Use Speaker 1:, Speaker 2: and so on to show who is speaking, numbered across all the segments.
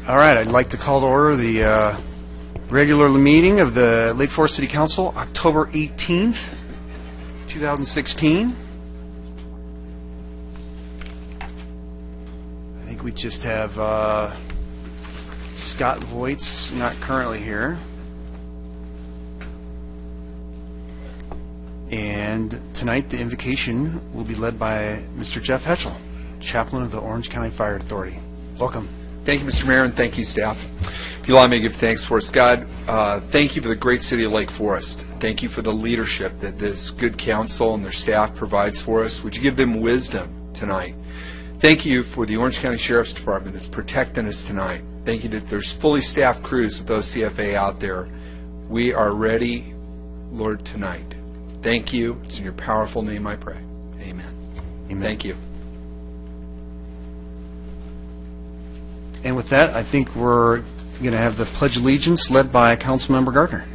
Speaker 1: All right, I'd like to call to order the regular meeting of the Lake Forest City Council, October 18th, 2016. I think we just have Scott Voits, not currently here. And tonight the invocation will be led by Mr. Jeff Hetchel, chaplain of the Orange County Fire Authority. Welcome.
Speaker 2: Thank you, Mr. Mayor, and thank you, staff. If you allow me to give thanks for us, God, thank you for the great city of Lake Forest. Thank you for the leadership that this good council and their staff provides for us. Would you give them wisdom tonight? Thank you for the Orange County Sheriff's Department that's protecting us tonight. Thank you that there's fully staffed crews with OCFA out there. We are ready, Lord, tonight. Thank you. It's in your powerful name I pray. Amen.
Speaker 1: Amen.
Speaker 2: Thank you.
Speaker 1: And with that, I think we're going to have the Pledge of Allegiance led by Councilmember Gardner.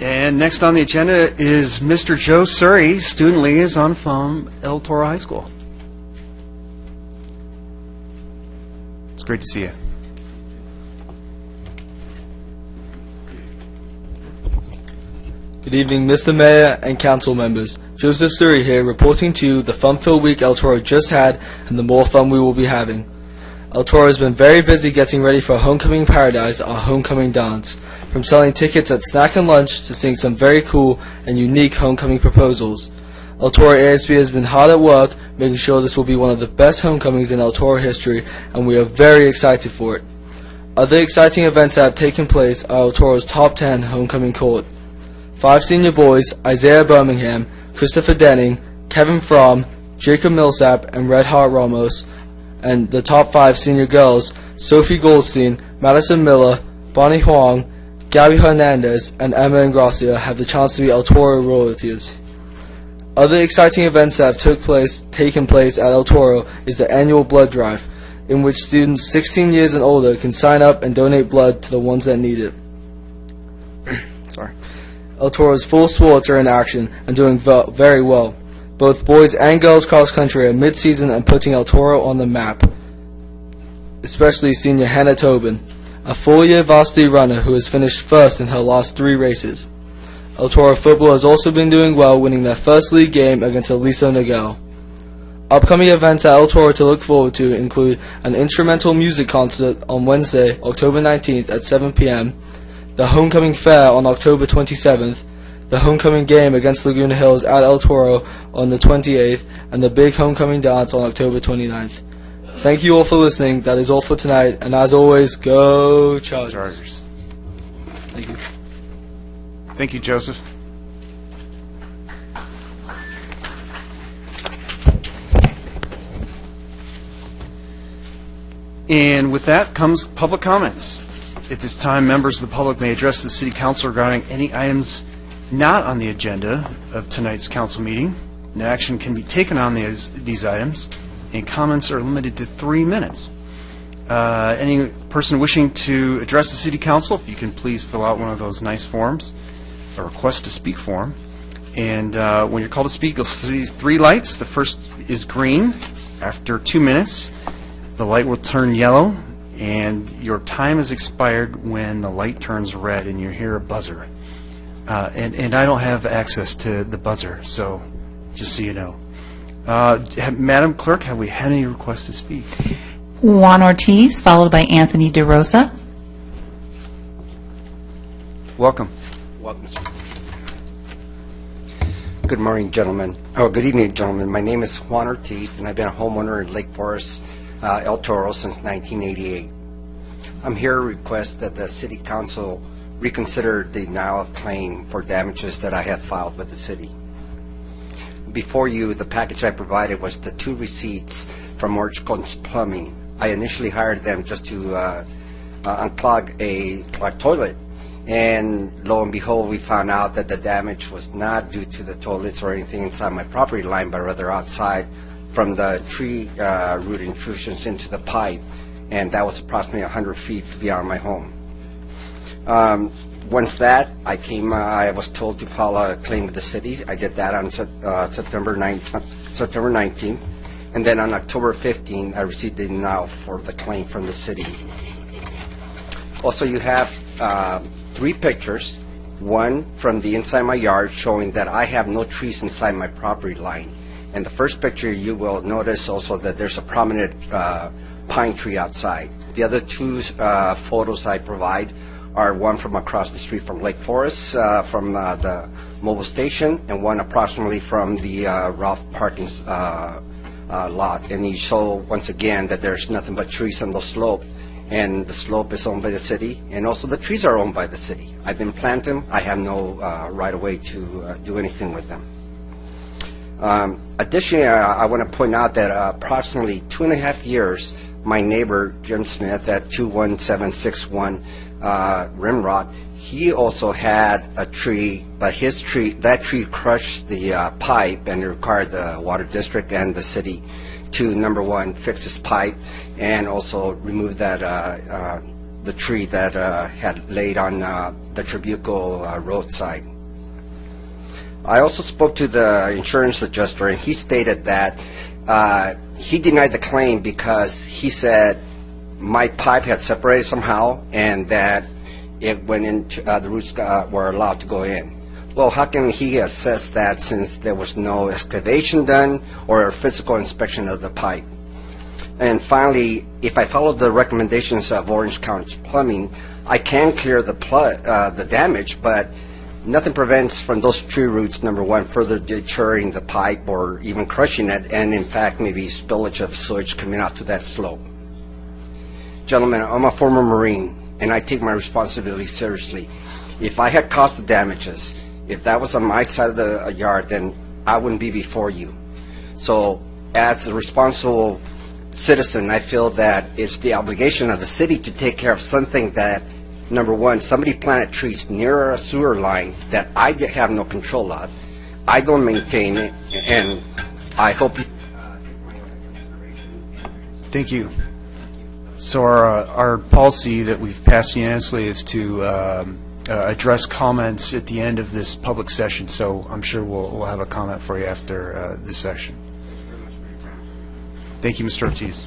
Speaker 1: And next on the agenda is Mr. Joe Surrey, student liaison from El Toro High School. It's great to see you.
Speaker 3: Good evening, Mr. Mayor and council members. Joseph Surrey here, reporting to you the fun-filled week El Toro just had and the more fun we will be having. El Toro has been very busy getting ready for Homecoming Paradise, our homecoming dance, from selling tickets at Snack and Lunch to seeing some very cool and unique homecoming proposals. El Toro ASB has been hard at work making sure this will be one of the best homecomings in El Toro history, and we are very excited for it. Other exciting events that have taken place are El Toro's Top 10 Homecoming Court. 5 senior boys, Isaiah Birmingham, Christopher Denning, Kevin Fromm, Jacob Millsap, and Red Heart Ramos, and the top 5 senior girls, Sophie Goldstein, Madison Miller, Bonnie Huang, Gabby Hernandez, and Emma Ingracia have the chance to be El Toro royalties. Other exciting events that have taken place at El Toro is the annual blood drive, in which students 16 years and older can sign up and donate blood to the ones that need it. Sorry. El Toro's full sports are in action and doing very well. Both boys and girls cross country are mid-season and putting El Toro on the map, especially senior Hannah Tobin, a 4-year varsity runner who has finished first in her last 3 races. El Toro football has also been doing well, winning their first league game against Aliso Niguel. Upcoming events at El Toro to look forward to include an instrumental music concert on Wednesday, October 19th at 7 p.m., the Homecoming Fair on October 27th, the homecoming game against Laguna Hills at El Toro on the 28th, and the big homecoming dance on October 29th. Thank you all for listening. That is all for tonight, and as always, go Chargers. Thank you.
Speaker 1: Thank you, Joseph. And with that comes public comments. At this time, members of the public may address the City Council regarding any items not on the agenda of tonight's council meeting. No action can be taken on these items, and comments are limited to 3 minutes. Any person wishing to address the City Council, if you can please fill out one of those nice forms, a request to speak form. And when you're called to speak, you'll see 3 lights. The first is green. After 2 minutes, the light will turn yellow, and your time has expired when the light turns red and you hear a buzzer. And I don't have access to the buzzer, so just so you know. Madam Clerk, have we had any requests to speak?
Speaker 4: Juan Ortiz, followed by Anthony DeRosa.
Speaker 1: Welcome.
Speaker 5: Welcome, sir. Good morning, gentlemen. Good evening, gentlemen. My name is Juan Ortiz, and I've been a homeowner in Lake Forest, El Toro, since 1988. I'm here to request that the City Council reconsider the denial of claim for damages that I have filed with the city. Before you, the package I provided was the 2 receipts from Orange County Plumbing. I initially hired them just to unclog a clogged toilet. And lo and behold, we found out that the damage was not due to the toilets or anything inside my property line, but rather outside from the tree root intrusions into the pipe. And that was approximately 100 feet beyond my home. Once that, I was told to file a claim with the city. I did that on September 19th. And then on October 15th, I received a denial for the claim from the city. Also, you have 3 pictures, one from the inside my yard showing that I have no trees inside my property line. And the first picture, you will notice also that there's a prominent pine tree outside. The other 2 photos I provide are one from across the street from Lake Forest, from the mobile station, and one approximately from the Ralph parking lot. And you show, once again, that there's nothing but trees on the slope, and the slope is owned by the city, and also the trees are owned by the city. I've been planting them. I have no right of way to do anything with them. Additionally, I want to point out that approximately 2.5 years, my neighbor, Jim Smith, at 21761 Rimrock, he also had a tree, but that tree crushed the pipe, and it required the water district and the city to, number one, fix his pipe, and also remove that the tree that had laid on the Trabuco roadside. I also spoke to the insurance adjuster, and he stated that he denied the claim because he said my pipe had separated somehow and that it went into the roots were allowed to go in. Well, how can he assess that since there was no excavation done or a physical inspection of the pipe? And finally, if I follow the recommendations of Orange County Plumbing, I can clear the damage, but nothing prevents from those tree roots, number one, further deterring the pipe or even crushing it, and in fact, maybe spillage of sewage coming out to that slope. Gentlemen, I'm a former Marine, and I take my responsibility seriously. If I had caused the damages, if that was on my side of the yard, then I wouldn't be before you. So, as a responsible citizen, I feel that it's the obligation of the city to take care of something that, number one, somebody planted trees near a sewer line that I have no control of. I don't maintain it, and I hope you...
Speaker 1: Thank you. So our policy that we've passed unanimously is to address comments at the end of this public session, so I'm sure we'll have a comment for you after this session. Thank you, Mr. Ortiz.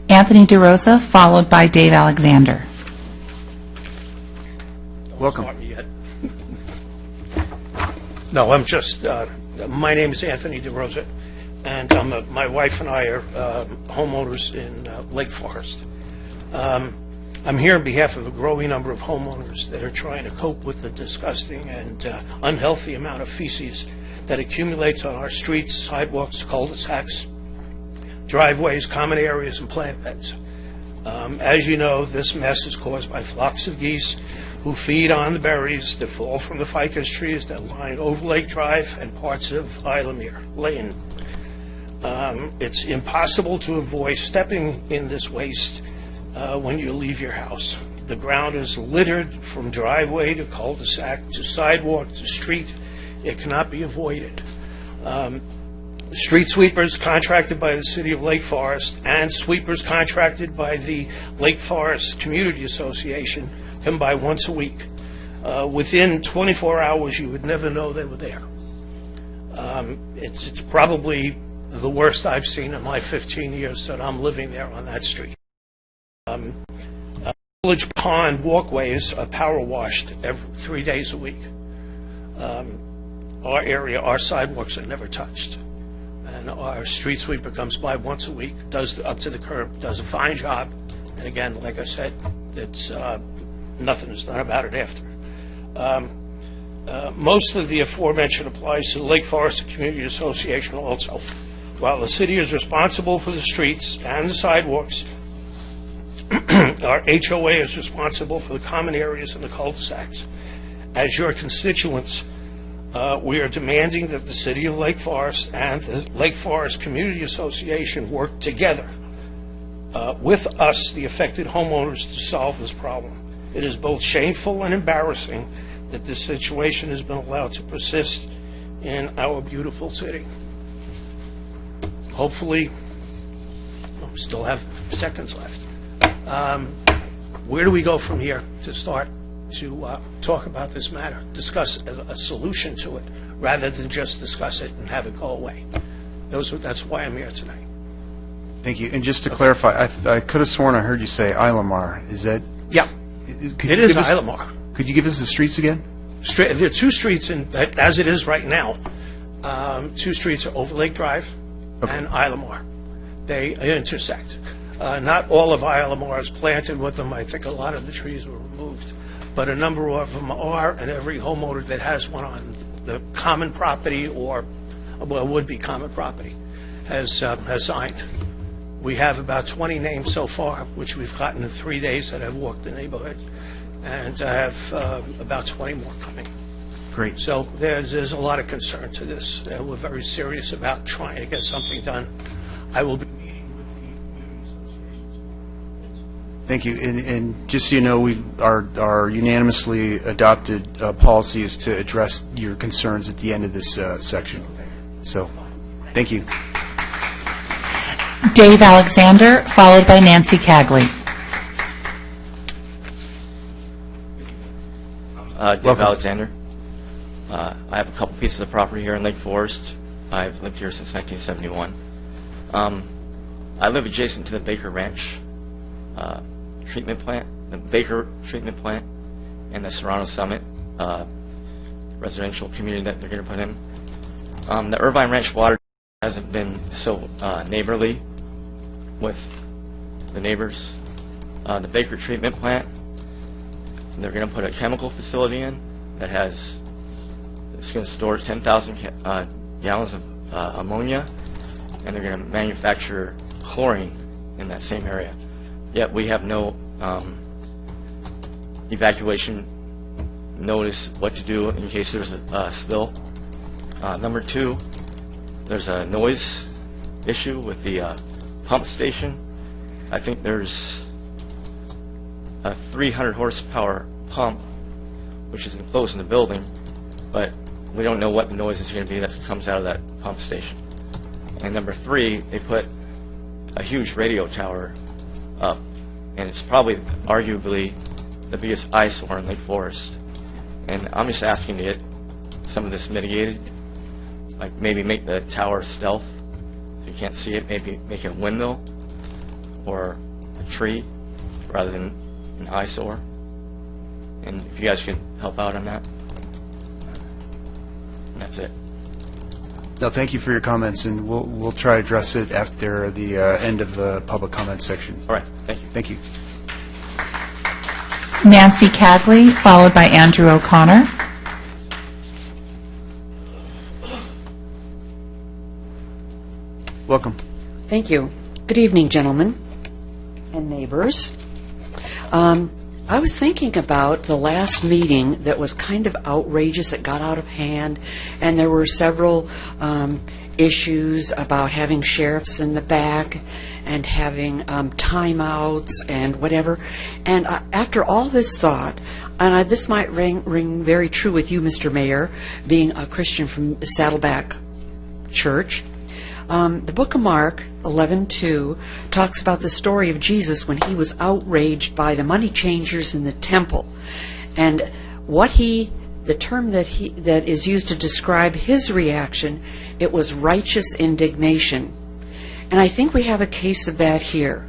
Speaker 4: Anthony DeRosa, followed by Dave Alexander.
Speaker 1: Welcome.
Speaker 6: Start me yet. No, I'm just, my name is Anthony DeRosa, and my wife and I are homeowners in Lake Forest. I'm here on behalf of a growing number of homeowners that are trying to cope with the disgusting and unhealthy amount of feces that accumulates on our streets, sidewalks, cul-de-sacs, driveways, common areas, and plant beds. As you know, this mess is caused by flocks of geese who feed on the berries that fall from the ficus trees that line Overlake Drive and parts of Ilamere Lane. It's impossible to avoid stepping in this waste when you leave your house. The ground is littered from driveway to cul-de-sac to sidewalk to street. It cannot be avoided. Street sweepers contracted by the City of Lake Forest and sweepers contracted by the Lake Forest Community Association come by once a week. Within 24 hours, you would never know they were there. It's probably the worst I've seen in my 15 years that I'm living there on that street. Village Pond walkways are power washed 3 days a week. Our area, our sidewalks are never touched. And our street sweeper comes by once a week, does up to the curb, does a fine job. And again, like I said, it's nothing is done about it after. Most of the aforementioned applies to the Lake Forest Community Association also. While the city is responsible for the streets and the sidewalks, our HOA is responsible for the common areas and the cul-de-sacs. As your constituents, we are demanding that the City of Lake Forest and the Lake Forest Community Association work together with us, the affected homeowners, to solve this problem. It is both shameful and embarrassing that this situation has been allowed to persist in our beautiful city. Hopefully, we still have seconds left. Where do we go from here to start to talk about this matter, discuss a solution to it, rather than just discuss it and have it go away? That's why I'm here tonight.
Speaker 1: Thank you. And just to clarify, I could have sworn I heard you say Islamar. Is that?
Speaker 6: Yeah,
Speaker 1: Could
Speaker 6: it
Speaker 1: you
Speaker 6: is
Speaker 1: give us-
Speaker 6: Islamar.
Speaker 1: Could you give us the streets again?
Speaker 6: There are two streets, as it is right now. Two streets are Overlake Drive and Islamar. They intersect. Not all of Islamar is planted with them. I think a lot of the trees were removed. But a number of them are, and every homeowner that has one on the common property or, well, would-be common property has signed. We have about 20 names so far, which we've gotten in 3 days that I've walked the neighborhood, and I have about 20 more coming.
Speaker 1: Great.
Speaker 6: So there's a lot of concern to this. We're very serious about trying to get something done. I will be meeting with the community associations.
Speaker 1: Thank you. And just so you know, our unanimously adopted policy is to address your concerns at the end of this section. So, thank you.
Speaker 4: Dave Alexander, followed by Nancy Cagley.
Speaker 7: Dave
Speaker 1: Welcome.
Speaker 7: Alexander. I have a couple pieces of property here in Lake Forest. I've lived here since 1971. I live adjacent to the Baker Ranch treatment plant, the Baker treatment plant, and the Serrano Summit residential community that they're going to put in. The Irvine Ranch water hasn't been so neighborly with the neighbors. The Baker treatment plant, they're going to put a chemical facility in that it's going to store 10,000 gallons of ammonia, and they're going to manufacture chlorine in that same area. Yet we have no evacuation notice what to do in case there's a spill. Number two, there's a noise issue with the pump station. I think there's a 300 horsepower pump which is enclosed in the building, but we don't know what the noise is going to be that comes out of that pump station. And number three, they put a huge radio tower up, and it's probably arguably the biggest eyesore in Lake Forest. And I'm just asking to get some of this mitigated, like maybe make the tower stealth so you can't see it, maybe make it a windmill or a tree rather than an eyesore. And if you guys could help out on that. And that's it.
Speaker 1: No, thank you for your comments, and we'll try to address it after the end of the public comment section.
Speaker 7: All right, thank you.
Speaker 1: Thank you.
Speaker 4: Nancy Cagley, followed by Andrew O'Connor.
Speaker 1: Welcome.
Speaker 8: Thank you. Good evening, gentlemen and neighbors. I was thinking about the last meeting that was kind of outrageous. It got out of hand, and there were several issues about having sheriffs in the back and having timeouts and whatever. And after all this thought, and this might ring very true with you, Mr. Mayor, being a Christian from Saddleback Church, the book of Mark 11:2 talks about the story of Jesus when he was outraged by the money changers in the temple, and the term that is used to describe his reaction, it was righteous indignation. And I think we have a case of that here.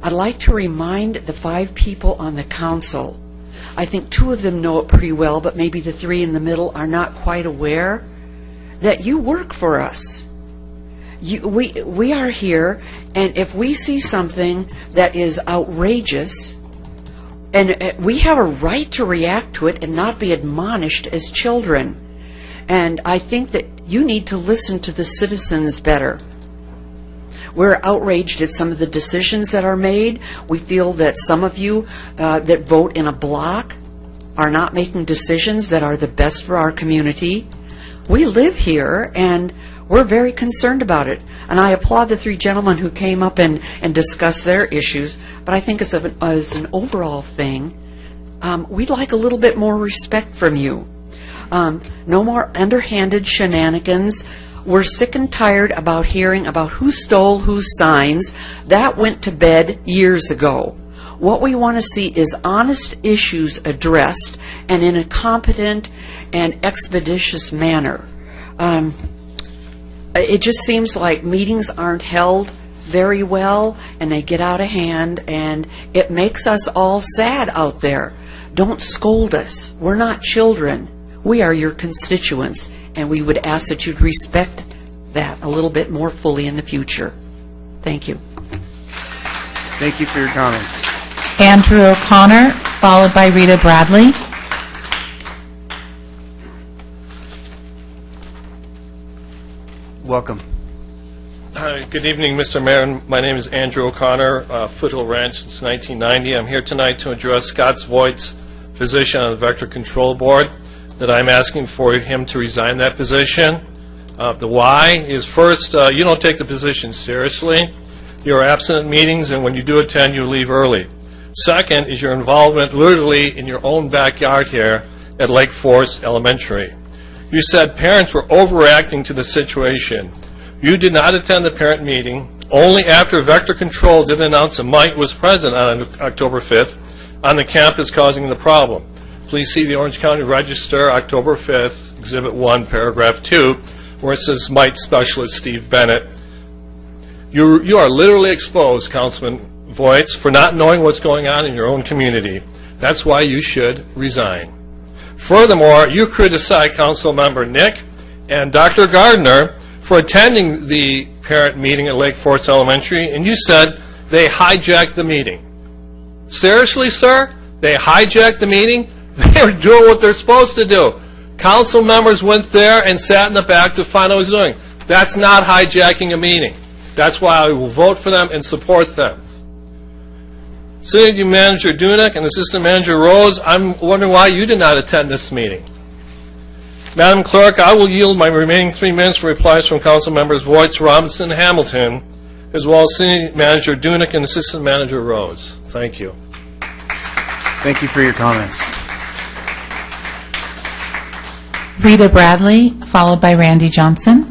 Speaker 8: I'd like to remind the 5 people on the council, I think 2 of them know it pretty well, but maybe the 3 in the middle are not quite aware, that you work for us. We are here, and if we see something that is outrageous, and we have a right to react to it and not be admonished as children. And I think that you need to listen to the citizens better. We're outraged at some of the decisions that are made. We feel that some of you that vote in a block are not making decisions that are the best for our community. We live here, and We're very concerned about it, and I applaud the three gentlemen who came up and discussed their issues, but I think as an overall thing, we'd like a little bit more respect from you. No more underhanded shenanigans. We're sick and tired about hearing about who stole whose signs. That went to bed years ago. What we want to see is honest issues addressed and in a competent and expeditious manner. It just seems like meetings aren't held very well, and they get out of hand, and it makes us all sad out there. Don't scold us. We're not children. We are your constituents, and we would ask that you'd respect that a little bit more fully in the future. Thank you.
Speaker 1: Thank you for your comments.
Speaker 4: Andrew O'Connor, followed by Rita Bradley.
Speaker 1: Welcome.
Speaker 9: Hi, good evening, Mr. Mayor. My name is Andrew O'Connor, Foothill Ranch since 1990. I'm here tonight to address Scott Voigt's position on the Vector Control Board, that I'm asking for him to resign that position. The why is, first, you don't take the position seriously. You're absent at meetings, and when you do attend, you leave early. Second is your involvement literally in your own backyard here at Lake Forest Elementary. You said parents were overreacting to the situation. You did not attend the parent meeting. Only after Vector Control did announce that Mike was present on October 5th on the campus causing the problem. Please see the Orange County Register, October 5th, Exhibit 1, Paragraph 2, where it says Mike Specialist Steve Bennett. You are literally exposed, Councilman Voigt, for not knowing what's going on in your own community. That's why you should resign. Furthermore, you criticized Council Member Nick and Dr. Gardner for attending the parent meeting at Lake Forest Elementary, and you said they hijacked the meeting. Seriously, sir? They hijacked the meeting? They were doing what they're supposed to do. Council members went there and sat in the back to find out what he was doing. That's not hijacking a meeting. That's why I will vote for them and support them. City Manager Dunick and Assistant Manager Rose, I'm wondering why you did not attend this meeting. Madam Clerk, I will yield my remaining 3 minutes for replies from Council Members Voigt, Robinson, and Hamilton, as well as City Manager Dunick and Assistant Manager Rose. Thank you.
Speaker 1: Thank you for your comments.
Speaker 4: Rita Bradley, followed by Randy Johnson.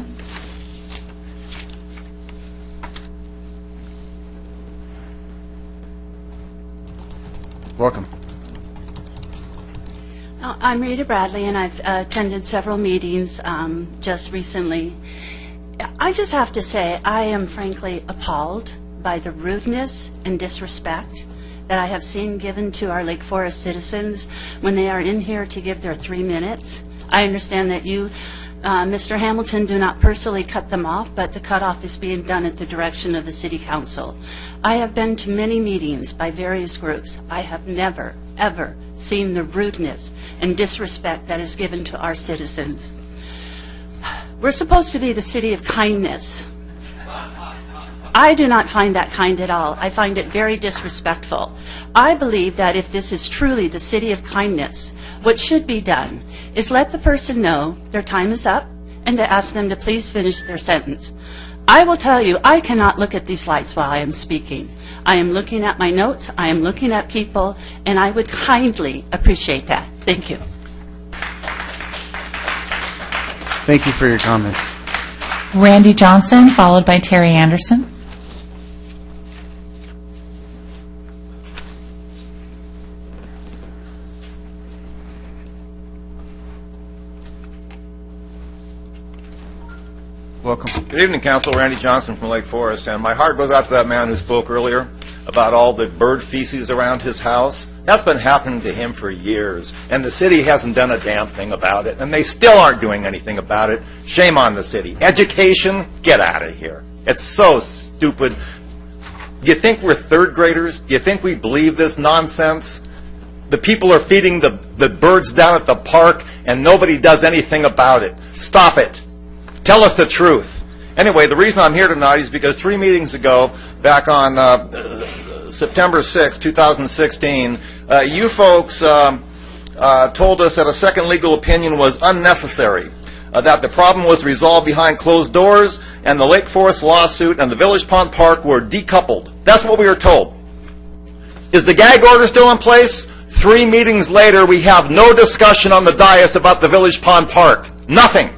Speaker 1: Welcome.
Speaker 10: I'm Rita Bradley, and I've attended several meetings just recently. I just have to say I am frankly appalled by the rudeness and disrespect that I have seen given to our Lake Forest citizens when they are in here to give their 3 minutes. I understand that you, Mr. Hamilton, do not personally cut them off, but the cutoff is being done at the direction of the City Council. I have been to many meetings by various groups. I have never, ever seen the rudeness and disrespect that is given to our citizens. We're supposed to be the city of kindness. I do not find that kind at all. I find it very disrespectful. I believe that if this is truly the city of kindness, what should be done is let the person know their time is up and to ask them to please finish their sentence. I will tell you, I cannot look at these lights while I am speaking. I am looking at my notes, I am looking at people, and I would kindly appreciate that. Thank you.
Speaker 1: Thank you for your comments.
Speaker 4: Randy Johnson, followed by Terry Anderson.
Speaker 1: Welcome.
Speaker 11: Good evening, Council. Randy Johnson from Lake Forest, and my heart goes out to that man who spoke earlier about all the bird feces around his house. That's been happening to him for years, and the city hasn't done a damn thing about it, and they still aren't doing anything about it. Shame on the city. Education, get out of here. It's so stupid. Do you think we're third graders? Do you think we believe this nonsense? The people are feeding the birds down at the park, and nobody does anything about it. Stop it. Tell us the truth. Anyway, the reason I'm here tonight is because 3 meetings ago, back on September 6, 2016, you folks told us that a second legal opinion was unnecessary. that the problem was resolved behind closed doors, and the Lake Forest lawsuit and the Village Pond Park were decoupled. That's what we were told. Is the gag order still in place? 3 meetings later, we have no discussion on the dais about the Village Pond Park. Nothing.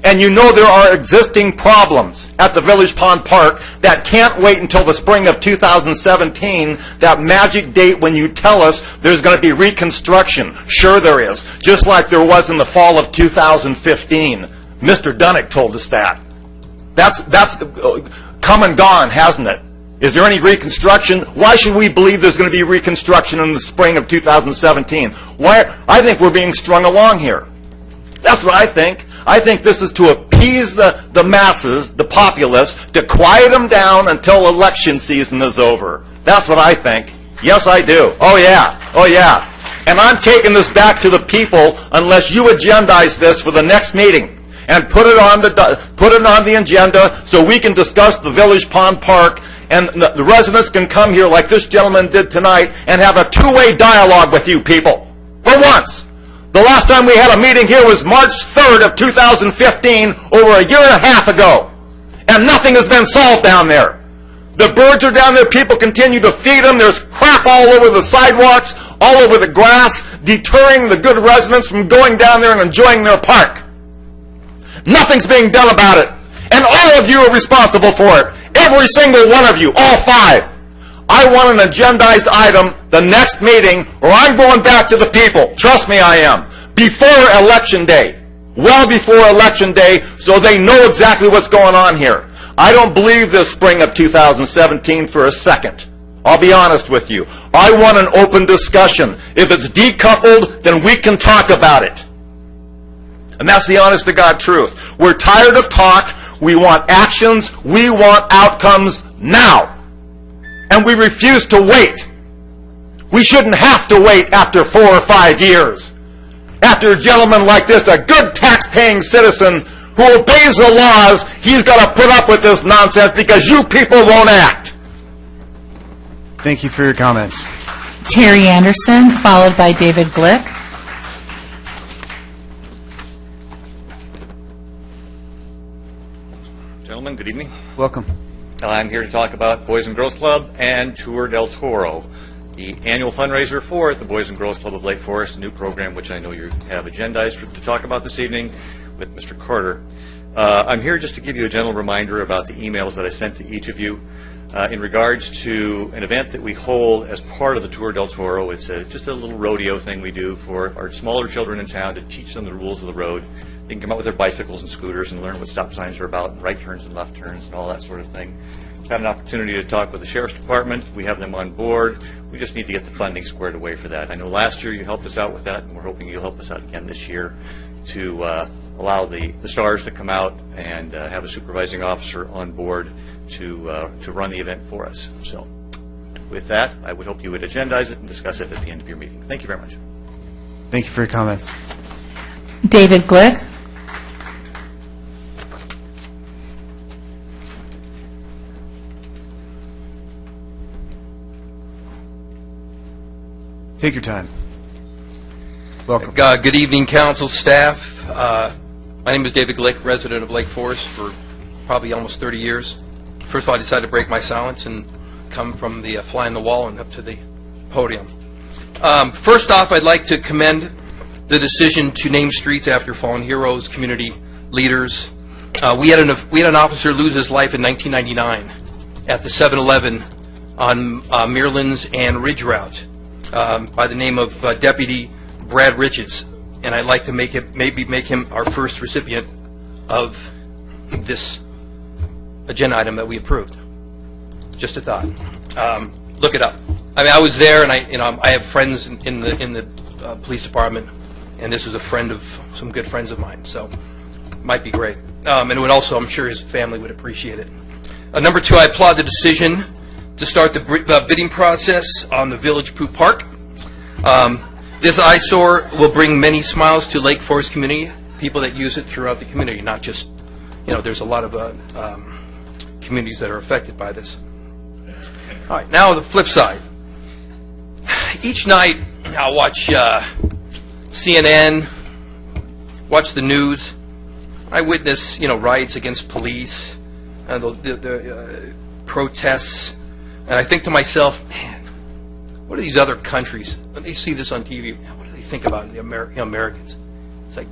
Speaker 11: And you know there are existing problems at the Village Pond Park that can't wait until the spring of 2017, that magic date when you tell us there's going to be reconstruction. Sure there is, just like there was in the fall of 2015. Mr. Dunnick told us that. That's come and gone, hasn't it? Is there any reconstruction? Why should we believe there's going to be reconstruction in the spring of 2017? Why? I think we're being strung along here. That's what I think. I think this is to appease the masses, the populace, to quiet them down until election season is over. That's what I think. Yes, I do. Oh, yeah. Oh, yeah. And I'm taking this back to the people unless you agendize this for the next meeting and put it on the agenda so we can discuss the Village Pond Park, and the residents can come here like this gentleman did tonight and have a two-way dialogue with you people. For once. The last time we had a meeting here was March 3rd of 2015, over a year and a half ago. And nothing has been solved down there. The birds are down there, people continue to feed them, there's crap all over the sidewalks, all over the grass, deterring the good residents from going down there and enjoying their park. Nothing's being done about it. And all of you are responsible for it. Every single one of you, all 5. I want an agendized item the next meeting, or I'm going back to the people. Trust me, I am. Before Election Day. Well before Election Day, so they know exactly what's going on here. I don't believe this spring of 2017 for a second. I'll be honest with you. I want an open discussion. If it's decoupled, then we can talk about it. And that's the honest to God truth. We're tired of talk. We want actions. We want outcomes now. And we refuse to wait. We shouldn't have to wait after 4 or 5 years. After a gentleman like this, a good tax-paying citizen who obeys the laws, he's got to put up with this nonsense because you people won't act.
Speaker 1: Thank you for your comments.
Speaker 4: Terry Anderson, followed by David Glick.
Speaker 11: Gentlemen, good evening.
Speaker 1: Welcome.
Speaker 11: I'm here to talk about Boys and Girls Club and Tour del Toro, the annual fundraiser for the Boys and Girls Club of Lake Forest, a new program which I know you have agendized to talk about this evening with Mr. Carter. I'm here just to give you a gentle reminder about the emails that I sent to each of you in regards to an event that we hold as part of the Tour del Toro. It's just a little rodeo thing we do for our smaller children in town to teach them the rules of the road. They can come out with their bicycles and scooters and learn what stop signs are about, and right turns and left turns and all that sort of thing. Had an opportunity to talk with the Sheriff's Department. We have them on board. We just need to get the funding squared away for that. I know last year you helped us out with that, and we're hoping you'll help us out again this year to allow the stars to come out and have a supervising officer on board to run the event for us. So with that, I would hope you would agendize it and discuss it at the end of your meeting. Thank you very much.
Speaker 1: Thank you for your comments.
Speaker 4: David Glick.
Speaker 1: Take your time. Welcome.
Speaker 12: Good evening, council, staff. My name is David Glick, resident of Lake Forest for probably almost 30 years. First of all, I decided to break my silence and come from the fly on the wall and up to the podium. First off, I'd like to commend the decision to name streets after fallen heroes, community leaders. We had an officer lose his life in 1999 at the 7-Eleven on Meerlands and Ridge Route. By the name of Deputy Brad Riches, and I'd like to make him our first recipient of this agenda item that we approved. Just a thought. Look it up. I mean, I was there, and I have friends in the police department, and this is a friend of some good friends of mine, so it might be great. And it would also, I'm sure his family would appreciate it. Number 2, I applaud the decision to start the bidding process on the Village Pond Park. This eyesore will bring many smiles to Lake Forest community, people that use it throughout the community, not just, there's a lot of communities that are affected by this. All right, now the flip side. Each night I'll watch CNN, watch the news, I witness, riots against police, the protests, and I think to myself, man, what are these other countries, when they see this on TV, what do they think about the Americans? It's like,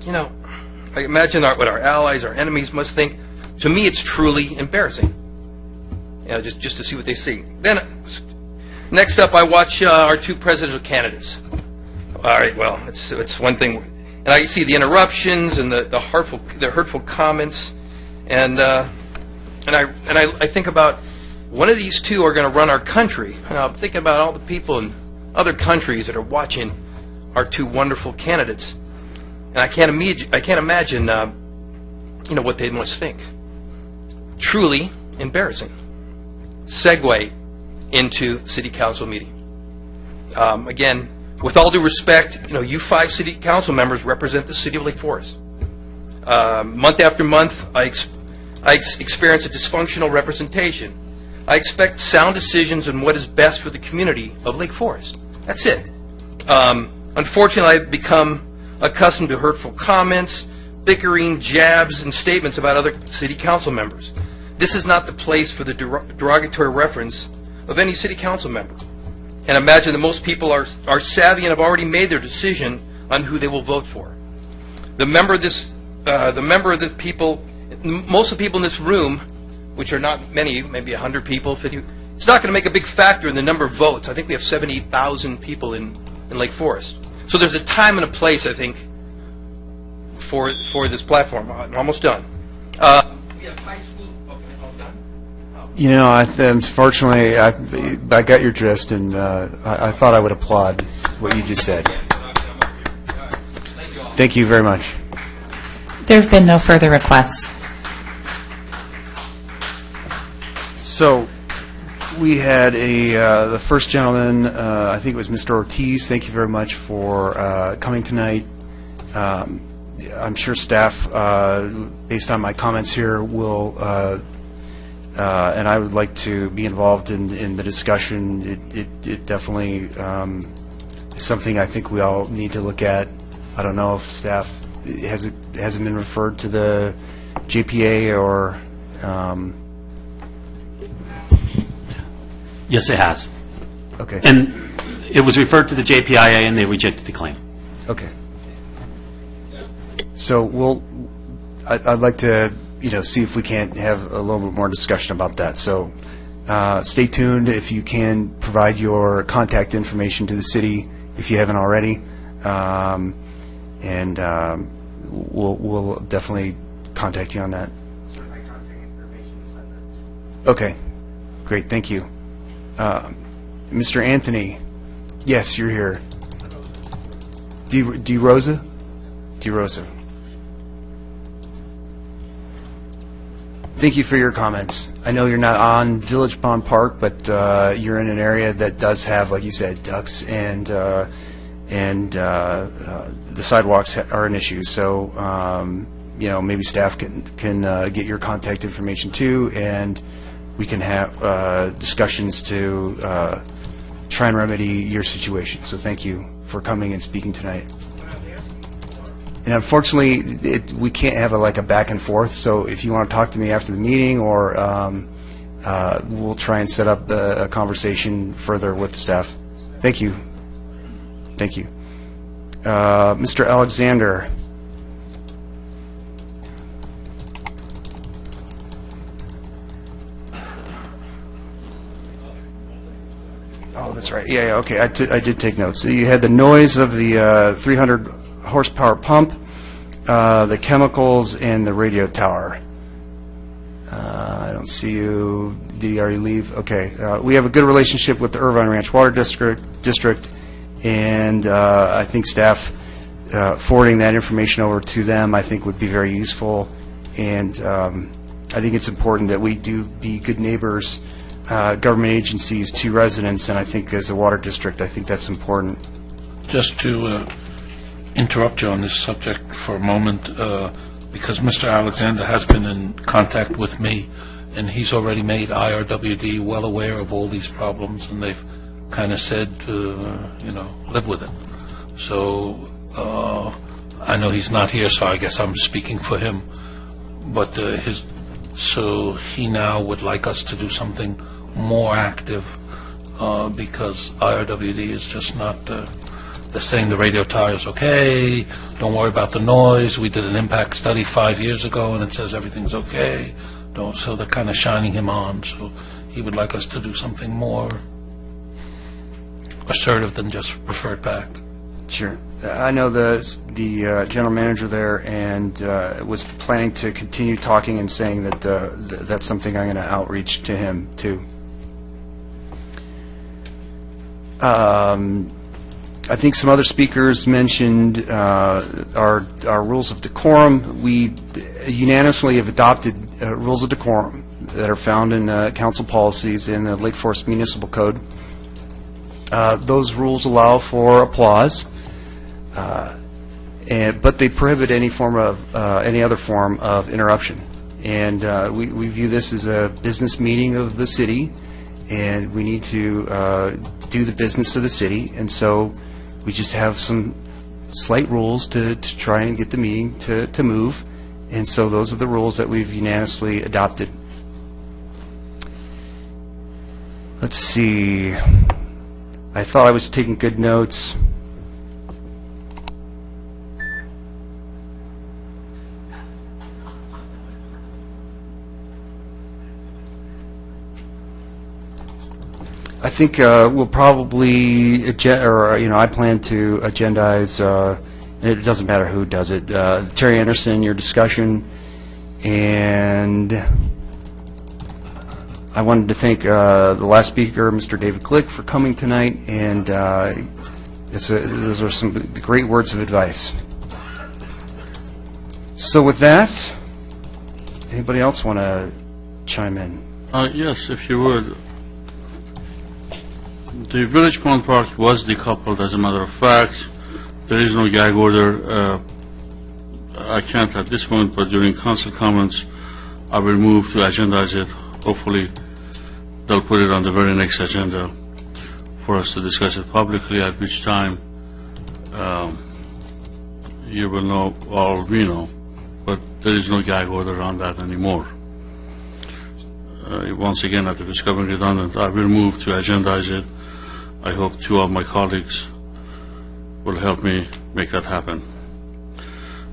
Speaker 12: I imagine what our allies, our enemies must think. To me, it's truly embarrassing, just to see what they see. Then, next up, I watch our two presidential candidates. All right, well, it's one thing, and I see the interruptions and the hurtful comments, and I think about one of these two are going to run our country. And I'm thinking about all the people in other countries that are watching our two wonderful candidates, and I can't imagine, what they must think. Truly embarrassing. Segue into City Council meeting. Again, with all due respect, you 5 City Council members represent the City of Lake Forest. Month after month, I experience a dysfunctional representation. I expect sound decisions on what is best for the community of Lake Forest. That's it. Unfortunately, I've become accustomed to hurtful comments, bickering, jabs, and statements about other City Council members. This is not the place for the derogatory reference of any City Council member. And imagine that most people are savvy and have already made their decision on who they will vote for. Most of the people in this room, which are not many, maybe 100 people, 50, it's not going to make a big factor in the number of votes. I think we have 78,000 people in Lake Forest. So there's a time and a place, I think, for this platform. I'm almost done. We have high school.
Speaker 1: Unfortunately, I got your gist, and I thought I would applaud what you just said. Thank you very much.
Speaker 4: There have been no further requests.
Speaker 1: So we had the first gentleman, I think it was Mr. Ortiz. Thank you very much for coming tonight. I'm sure staff, based on my comments here, will, and I would like to be involved in the discussion. It definitely is something I think we all need to look at. I don't know if staff hasn't been referred to the JPA or.
Speaker 13: Yes, it has.
Speaker 1: Okay.
Speaker 13: And it was referred to the JPIA, and they rejected the claim.
Speaker 1: Okay. So I'd like to, see if we can't have a little bit more discussion about that. So stay tuned. If you can provide your contact information to the city, if you haven't already, and we'll definitely contact you on that. Okay. Great. Thank you. Mr. Anthony, yes, you're here. DeRosa? DeRosa. Thank you for your comments. I know you're not on Village Pond Park, but you're in an area that does have, like you said, ducks, and the sidewalks are an issue. So, maybe staff can get your contact information too, and we can have discussions to try and remedy your situation. So thank you for coming and speaking tonight. And unfortunately, we can't have a back and forth, so if you want to talk to me after the meeting, or we'll try and set up a conversation further with the staff. Thank you. Thank you. Mr. Alexander. Oh, that's right. Yeah, okay. I did take notes. So you had the noise of the 300 horsepower pump, the chemicals, and the radio tower. I don't see you. Did you already leave? Okay. We have a good relationship with the Irvine Ranch Water District, and I think staff forwarding that information over to them, I think, would be very useful. And I think it's important that we do be good neighbors, government agencies, to residents, and I think as a water district, I think that's important.
Speaker 14: Just to interrupt you on this subject for a moment, because Mr. Alexander has been in contact with me, and he's already made IRWD well aware of all these problems, and they've kind of said, live with it. So I know he's not here, so I guess I'm speaking for him. but so he now would like us to do something more active because IRWD is just not, they're saying the radio tower is okay, don't worry about the noise. We did an impact study 5 years ago and it says everything's okay. So they're kind of shining him on. So he would like us to do something more assertive than just refer it back.
Speaker 1: Sure. I know the general manager there and was planning to continue talking and saying that that's something I'm going to outreach to him too. I think some other speakers mentioned our rules of decorum. We unanimously have adopted rules of decorum that are found in council policies in the Lake Forest Municipal Code. Those rules allow for applause, but they prohibit any other form of interruption. And we view this as a business meeting of the city, and we need to do the business of the city. And so we just have some slight rules to try and get the meeting to move. And so those are the rules that we've unanimously adopted. Let's see. I thought I was taking good notes. I think we'll probably, I plan to agendize, and it doesn't matter who does it, Terry Anderson, your discussion, and I wanted to thank the last speaker, Mr. David Glick, for coming tonight, and those are some great words of advice. So with that, anybody else want to chime in?
Speaker 15: Yes, if you would. The Village Pond Park was decoupled, as a matter of fact. There is no gag order. I can't at this moment, but during council comments, I will move to agendize it. Hopefully, they'll put it on the very next agenda for us to discuss it publicly, at which time you will know, or we know, but there is no gag order on that anymore. Once again, at the risk of being redundant, I will move to agendize it. I hope two of my colleagues will help me make that happen.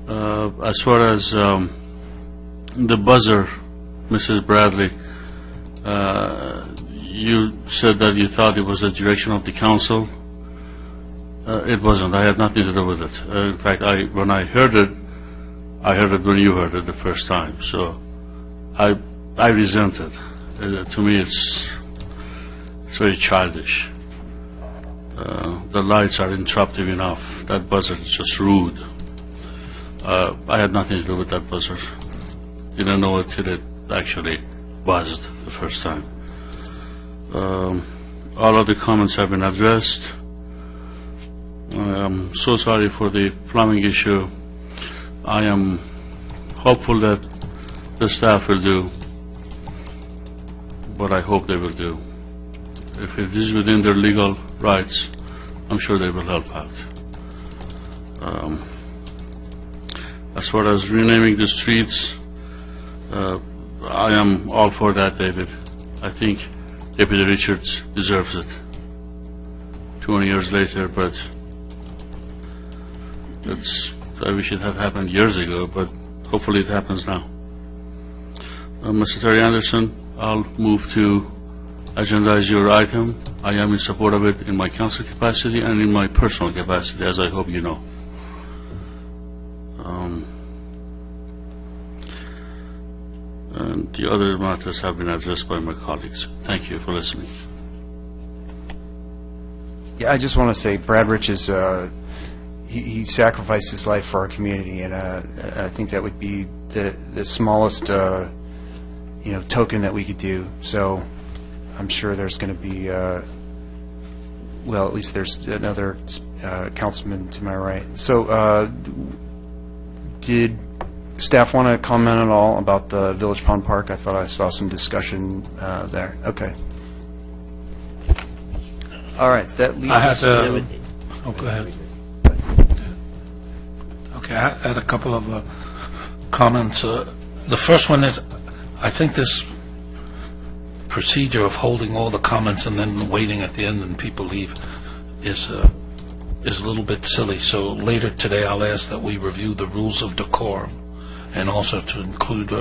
Speaker 15: As far as the buzzer, Mrs. Bradley, you said that you thought it was the direction of the council. It wasn't. I had nothing to do with it. In fact, when I heard it when you heard it the first time. So I resent it. To me, it's very childish. The lights are interruptive enough. That buzzer is just rude. I had nothing to do with that buzzer. Didn't know it till it actually buzzed the first time. All of the comments have been addressed. I'm so sorry for the plumbing issue. I am hopeful that the staff will do what I hope they will do. If it is within their legal rights, I'm sure they will help out. As far as renaming the streets, I am all for that, David. I think Deputy Richards deserves it 20 years later, but I wish it had happened years ago, but hopefully it happens now. Mr. Terry Anderson, I'll move to agendize your item. I am in support of it in my council capacity and in my personal capacity, as I hope you know. And the other matters have been addressed by my colleagues. Thank you for listening.
Speaker 1: Yeah, I just want to say Brad Rich is, he sacrificed his life for our community, and I think that would be the smallest, token that we could do. So I'm sure there's going to be, well, at least there's another councilman to my right. So did staff want to comment at all about the Village Pond Park? I thought I saw some discussion there. Okay. All right, that leads us to...
Speaker 14: Oh, go ahead. Okay, I had a couple of comments. The first one is, I think this procedure of holding all the comments and then waiting at the end and people leave is a little bit silly. So later today, I'll ask that we review the rules of decorum and also to include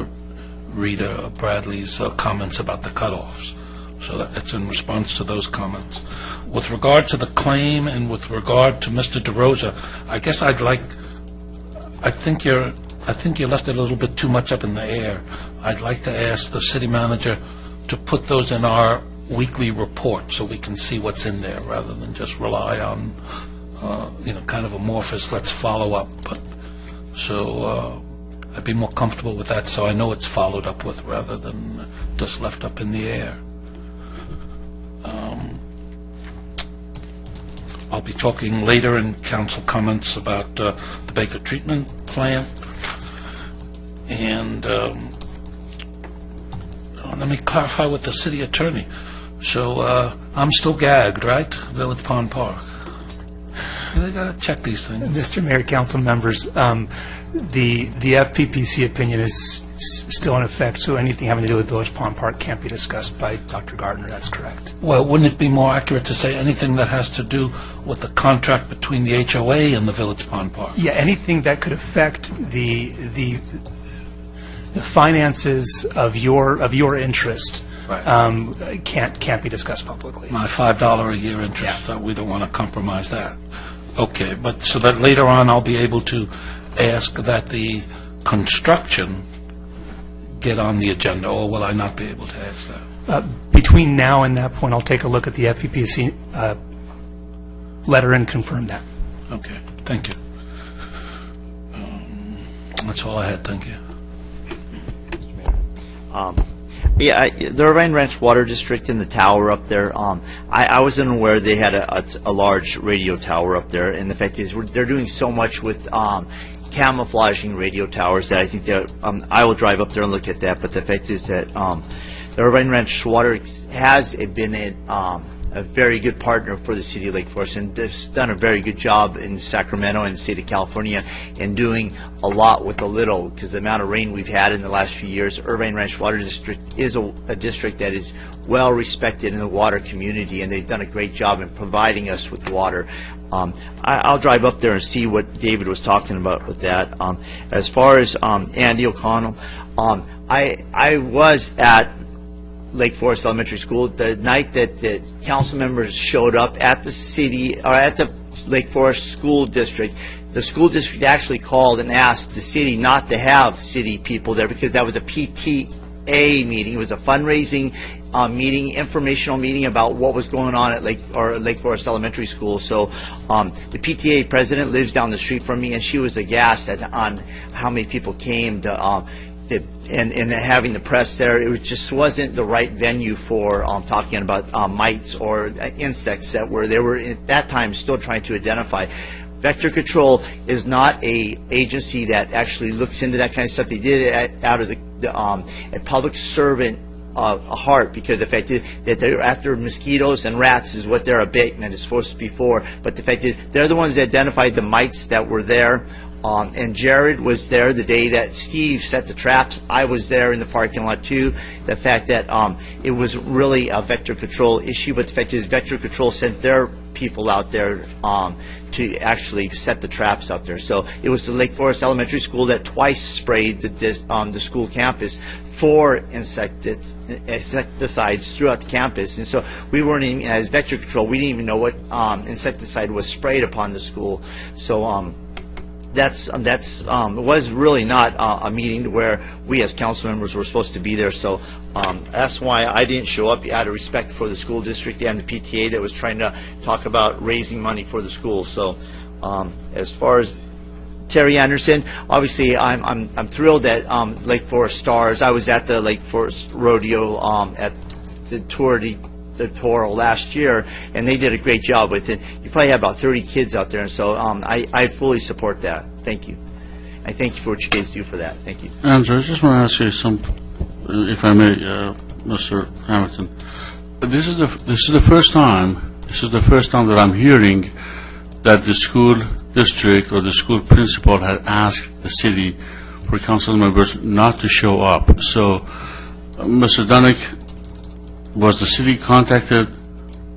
Speaker 14: Rita Bradley's comments about the cutoffs. So it's in response to those comments. With regard to the claim and with regard to Mr. DeRosa, I guess I think you left it a little bit too much up in the air. I'd like to ask the city manager to put those in our weekly report so we can see what's in there rather than just rely on, kind of amorphous, let's follow up. But so I'd be more comfortable with that so I know it's followed up with rather than just left up in the air. I'll be talking later in council comments about the Baker treatment plant. And let me clarify with the city attorney. So I'm still gagged, right? Village Pond Park. They got to check these things.
Speaker 16: Mr. Mayor, council members, the FPPC opinion is still in effect, so anything having to do with Village Pond Park can't be discussed by Dr. Gardner. That's correct.
Speaker 14: Well, wouldn't it be more accurate to say anything that has to do with the contract between the HOA and the Village Pond Park?
Speaker 16: Yeah, anything that could affect the finances of your interest
Speaker 14: Right.
Speaker 16: can't be discussed publicly.
Speaker 14: My $5 a year interest, we don't want to compromise that. Okay, but so that later on I'll be able to ask that the construction get on the agenda, or will I not be able to ask that?
Speaker 16: Between now and that point, I'll take a look at the FPPC letter and confirm that.
Speaker 14: Okay, thank you. That's all I had, thank you.
Speaker 17: The Irvine Ranch Water District and the tower up there, I wasn't aware they had a large radio tower up there, and the fact is they're doing so much with camouflaging radio towers that I think that I will drive up there and look at that, but the fact is that the Irvine Ranch Water has been a very good partner for the city of Lake Forest, and they've done a very good job in Sacramento and the state of California in doing a lot with a little, because the amount of rain we've had in the last few years. Irvine Ranch Water District is a district that is well respected in the water community, and they've done a great job in providing us with water. I'll drive up there and see what David was talking about with that. As far as Andy O'Connell, I was at Lake Forest Elementary School the night that the council members showed up at the city, or at the Lake Forest School District. The school district actually called and asked the city not to have city people there because that was a PTA meeting. It was a fundraising meeting, informational meeting about what was going on at Lake Forest Elementary School. So the PTA president lives down the street from me, and she was aghast on how many people came to and having the press there. It just wasn't the right venue for talking about mites or insects that they were at that time still trying to identify. Vector Control is not a agency that actually looks into that kind of stuff. They did it out of a public servant heart, because the fact is that they're after mosquitoes and rats is what their abatement is supposed to be for. But the fact is they're the ones that identified the mites that were there. And Jared was there the day that Steve set the traps. I was there in the parking lot too. The fact that it was really a Vector Control issue, but the fact is Vector Control sent their people out there to actually set the traps out there. So it was the Lake Forest Elementary School that twice sprayed the school campus for insecticides throughout the campus. And so we weren't even, as Vector Control, we didn't even know what insecticide was sprayed upon the school. So it was really not a meeting where we as council members were supposed to be there. So that's why I didn't show up, out of respect for the school district and the PTA that was trying to talk about raising money for the school. So as far as Terry Anderson, obviously I'm thrilled that Lake Forest Stars. I was at the Lake Forest Rodeo at the Tour de Toro last year, and they did a great job with it. You probably have about 30 kids out there, and so I fully support that. Thank you. I thank you for what you guys do for that. Thank you.
Speaker 15: Andrew, I just want to ask you something, if I may, Mr. Hamilton. This is the first time that I'm hearing that the school district or the school principal had asked the city for council members not to show up. So, Mr. Dunick, was the city contacted?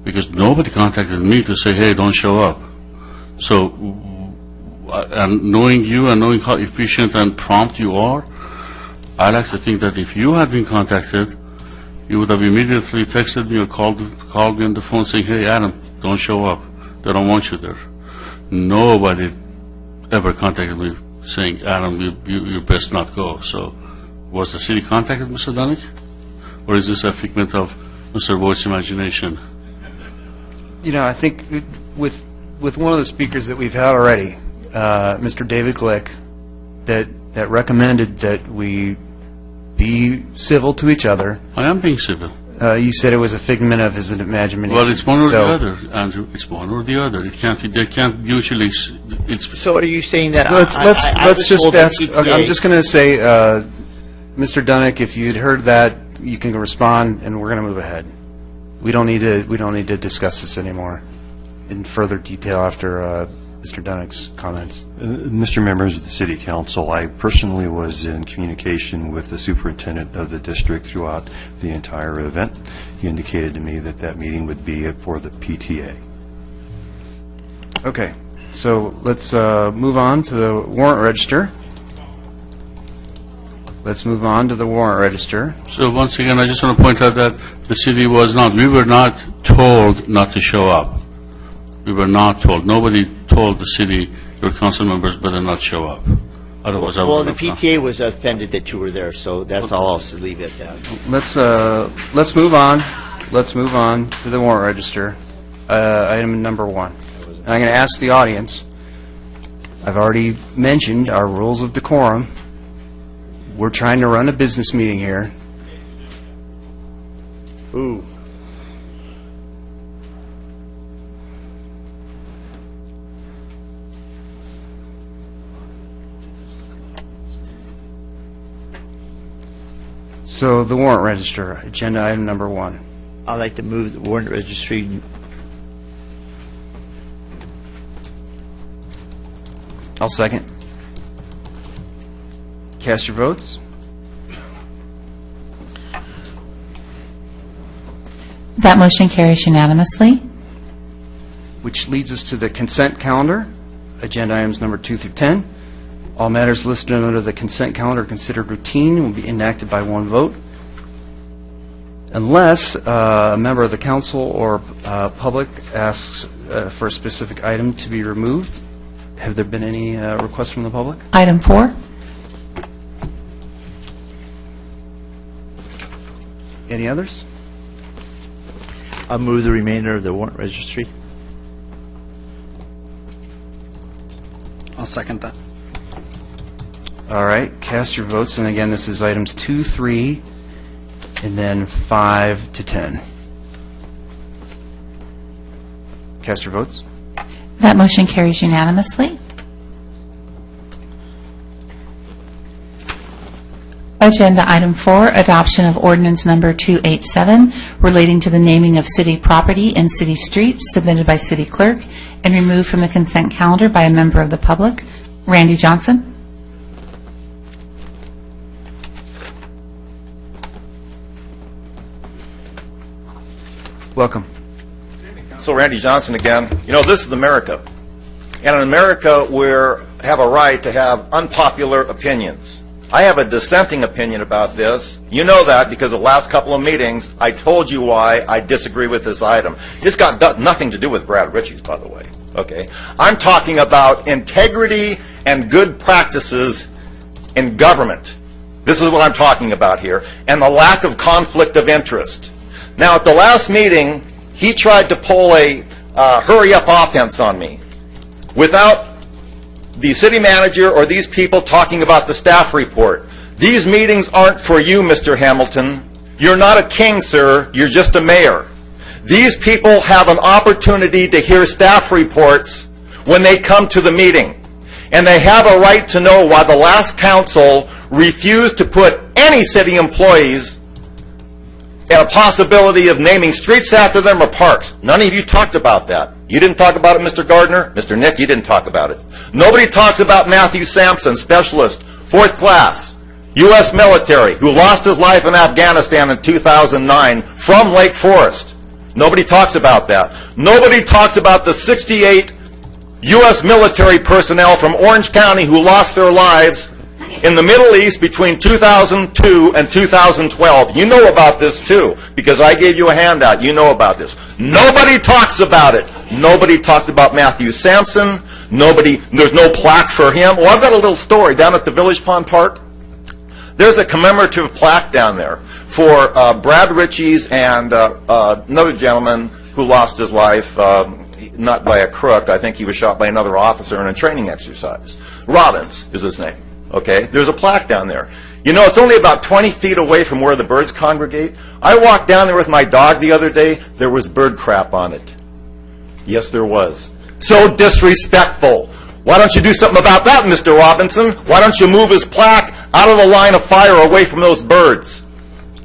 Speaker 15: Because nobody contacted me to say, hey, don't show up. So, and knowing you and knowing how efficient and prompt you are, I like to think that if you had been contacted, you would have immediately texted me or called me on the phone saying, hey, Adam, don't show up. They don't want you there. Nobody ever contacted me saying, Adam, you best not go. So, was the city contacted, Mr. Dunick? Or is this a figment of Mr. Voigt's imagination?
Speaker 1: You know, I think with one of the speakers that we've had already, Mr. David Glick, that recommended that we be civil to each other.
Speaker 15: I am being civil.
Speaker 1: You said it was a figment of his imagination.
Speaker 15: Well, it's one or the other, Andrew. It's one or the other. It can't be. They can't usually. It's.
Speaker 17: So are you saying that?
Speaker 1: Let's just ask. I'm just going to say, Mr. Dunick, if you'd heard that, you can respond, and we're going to move ahead. We don't need to discuss this anymore in further detail after Mr. Dunick's comments.
Speaker 18: Mr. Members of the City Council, I personally was in communication with the superintendent of the district throughout the entire event. He indicated to me that that meeting would be for the PTA.
Speaker 1: Okay, so let's move on to the warrant register. Let's move on to the warrant register.
Speaker 15: So once again, I just want to point out that the city was not. We were not told not to show up. We were not told. Nobody told the city, your council members better not show up. Otherwise, I would
Speaker 17: Well, the
Speaker 15: have come.
Speaker 17: PTA was offended that you were there, so that's all. I'll leave it at that.
Speaker 1: Let's move on. Let's move on to the warrant register. Item number 1. And I'm going to ask the audience. I've already mentioned our rules of decorum. We're trying to run a business meeting here.
Speaker 17: Ooh.
Speaker 1: So the warrant register, agenda item number 1.
Speaker 17: I'd like to move the warrant registry.
Speaker 1: I'll second. Cast your votes.
Speaker 4: That motion carries unanimously.
Speaker 1: Which leads us to the consent calendar, agenda items number 2 through 10. All matters listed under the consent calendar are considered routine and will be enacted by one vote. Unless a member of the council or public asks for a specific item to be removed. Have there been any requests from the public?
Speaker 4: Item 4.
Speaker 1: Any others?
Speaker 17: I'll move the remainder of the warrant registry.
Speaker 19: I'll second that.
Speaker 1: All right, cast your votes, and again, this is items 2, 3, and then 5 to 10. Cast your votes.
Speaker 4: That motion carries unanimously. Agenda item 4, adoption of ordinance number 287 relating to the naming of city property and city streets, submitted by city clerk and removed from the consent calendar by a member of the public. Randy Johnson.
Speaker 1: Welcome.
Speaker 11: So Randy Johnson again. You know, this is America. And in America, we have a right to have unpopular opinions. I have a dissenting opinion about this. You know that because the last couple of meetings, I told you why I disagree with this item. It's got nothing to do with Brad Ritchie's, by the way. Okay? I'm talking about integrity and good practices in government. This is what I'm talking about here. And the lack of conflict of interest. Now, at the last meeting, he tried to pull a hurry-up offense on me without the city manager or these people talking about the staff report. These meetings aren't for you, Mr. Hamilton. You're not a king, sir. You're just a mayor. These people have an opportunity to hear staff reports when they come to the meeting. And they have a right to know why the last council refused to put any city employees and a possibility of naming streets after them or parks. None of you talked about that. You didn't talk about it, Mr. Gardner. Mr. Nick, you didn't talk about it. Nobody talks about Matthew Sampson, specialist Fourth class, U.S. military, who lost his life in Afghanistan in 2009 from Lake Forest. Nobody talks about that. Nobody talks about the 68 U.S. military personnel from Orange County who lost their lives in the Middle East between 2002 and 2012. You know about this too, because I gave you a handout. You know about this. Nobody talks about it. Nobody talks about Matthew Sampson. There's no plaque for him. Well, I've got a little story down at the Village Pond Park. There's a commemorative plaque down there for Brad Ritchie's and another gentleman who lost his life, not by a crook. I think he was shot by another officer in a training exercise. Robbins is his name. Okay, there's a plaque down there. You know, it's only about 20 feet away from where the birds congregate. I walked down there with my dog the other day. There was bird crap on it. Yes, there was. So disrespectful. Why don't you do something about that, Mr. Robinson? Why don't you move his plaque out of the line of fire away from those birds?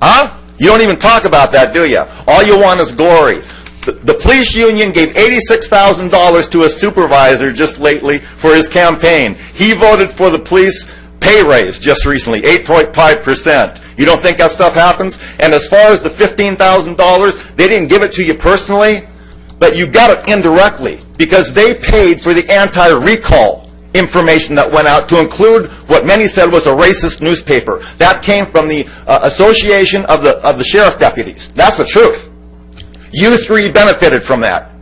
Speaker 11: Huh? You don't even talk about that, do you? All you want is glory. The police union gave $86,000 to a supervisor just lately for his campaign. He voted for the police pay raise just recently, 8.5%. You don't think that stuff happens? And as far as the $15,000, they didn't give it to you personally, but you got it indirectly because they paid for the anti-recall information that went out to include what many said was a racist newspaper. That came from the Association of the Sheriff Deputies. That's the truth. You three benefited from that.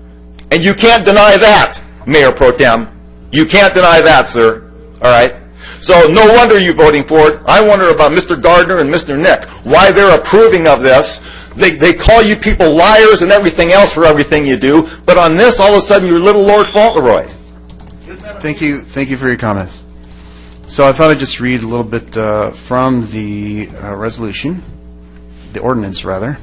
Speaker 11: And you can't deny that, Mayor Pro Tem. You can't deny that, sir. All right? So no wonder you're voting for it. I wonder about Mr. Gardner and Mr. Nick, why they're approving of this. They call you people liars and everything else for everything you do, but on this, all of a sudden, you're little Lord Fauntleroy.
Speaker 1: Thank you for your comments. So I thought I'd just read a little bit from the resolution, the ordinance, rather.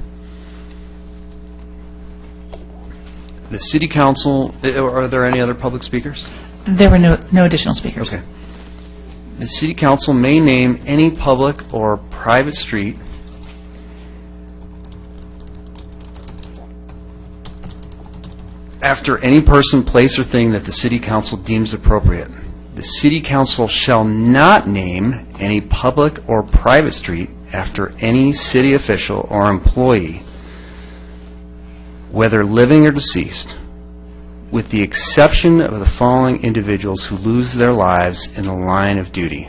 Speaker 1: The City Council, are there any other public speakers?
Speaker 4: There were no additional speakers.
Speaker 1: Okay. The City Council may name any public or private street after any person, place, or thing that the City Council deems appropriate. The City Council shall not name any public or private street after any city official or employee, whether living or deceased, with the exception of the following individuals who lose their lives in the line of duty: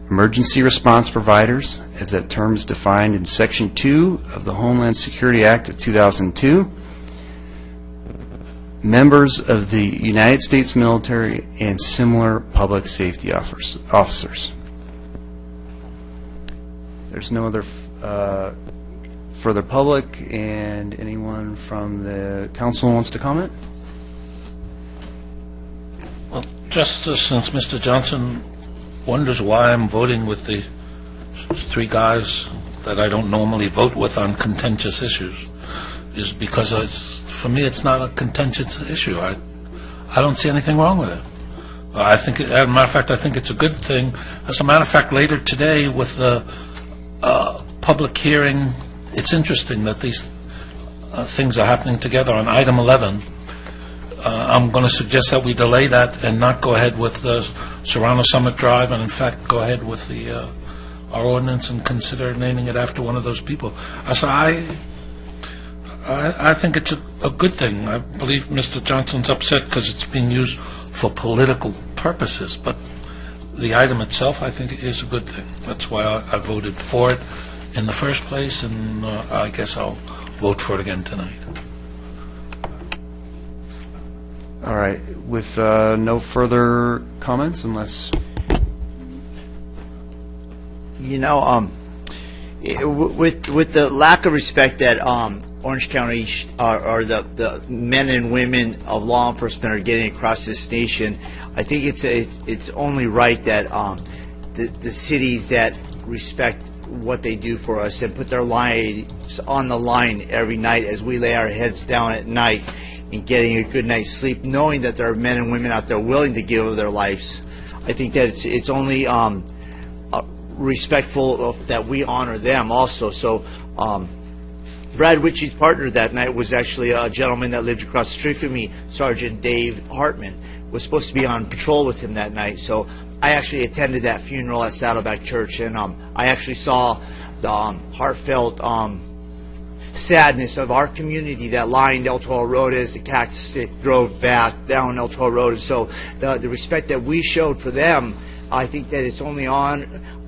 Speaker 1: emergency response providers, as that term is defined in Section 2 of the Homeland Security Act of 2002, members of the United States military, and similar public safety officers. There's no other further public, and anyone from the council wants to comment?
Speaker 14: Well, just since Mr. Johnson wonders why I'm voting with the three guys that I don't normally vote with on contentious issues, is because for me it's not a contentious issue. I don't see anything wrong with it. I think, as a matter of fact, I think it's a good thing. As a matter of fact, later today with the public hearing, it's interesting that these things are happening together on item 11. I'm going to suggest that we delay that and not go ahead with the Serrano Summit Drive, and in fact go ahead with our ordinance and consider naming it after one of those people. So I think it's a good thing. I believe Mr. Johnson's upset because it's being used for political purposes, but the item itself, I think, is a good thing. That's why I voted for it in the first place, and I guess I'll vote for it again tonight.
Speaker 1: All right. With no further comments, unless...
Speaker 17: You know, with the lack of respect that Orange County or the men and women of law enforcement are getting across this nation, I think it's only right that the cities that respect what they do for us and put their lives on the line every night as we lay our heads down at night and getting a good night's sleep, knowing that there are men and women out there willing to give their lives. I think that it's only respectful that we honor them also. So Brad Ritchie's partner that night was actually a gentleman that lived across the street from me, Sergeant Dave Hartman. was supposed to be on patrol with him that night. So I actually attended that funeral at Saddleback Church, and I actually saw the heartfelt sadness of our community that lined El Toro Road as the Cactus Stick drove back down El Toro Road. And so the respect that we showed for them, I think that it's only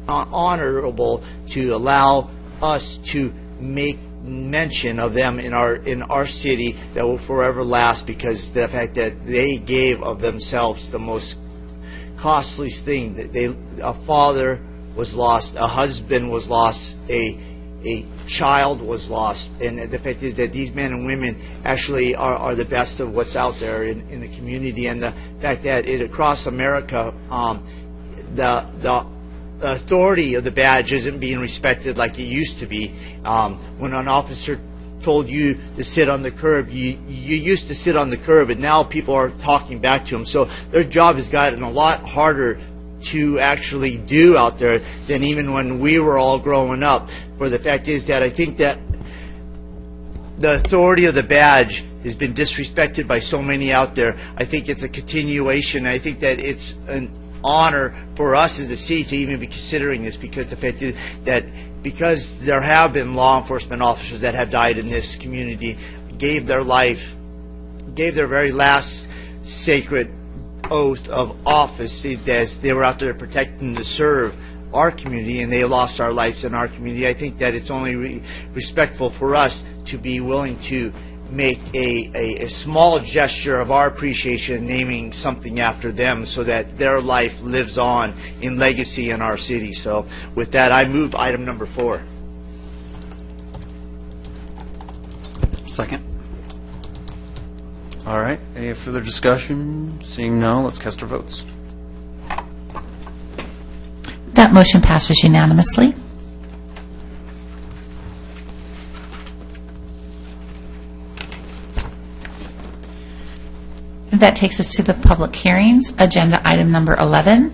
Speaker 17: honorable to allow us to make mention of them in our city that will forever last, because the fact that they gave of themselves the most costliest thing. That a father was lost, a husband was lost, a child was lost, and the fact is that these men and women actually are the best of what's out there in the community, and the fact that across America, the authority of the badge isn't being respected like it used to be. When an officer told you to sit on the curb, you used to sit on the curb, and now people are talking back to them. So their job has gotten a lot harder to actually do out there than even when we were all growing up. For the fact is that I think that the authority of the badge has been disrespected by so many out there. I think it's a continuation. I think that it's an honor for us as a city to even be considering this, because the fact is that because there have been law enforcement officers that have died in this community, gave their life, gave their very last sacred oath of office as they were out there protecting to serve our community, and they lost our lives in our community. I think that it's only respectful for us to be willing to make a small gesture of our appreciation, naming something after them, so that their life lives on in legacy in our city. So with that, I move item number 4.
Speaker 19: Second.
Speaker 1: All right, any further discussion? Seeing no, let's cast our votes.
Speaker 4: That motion passes unanimously. That takes us to the public hearings. Agenda item number 11,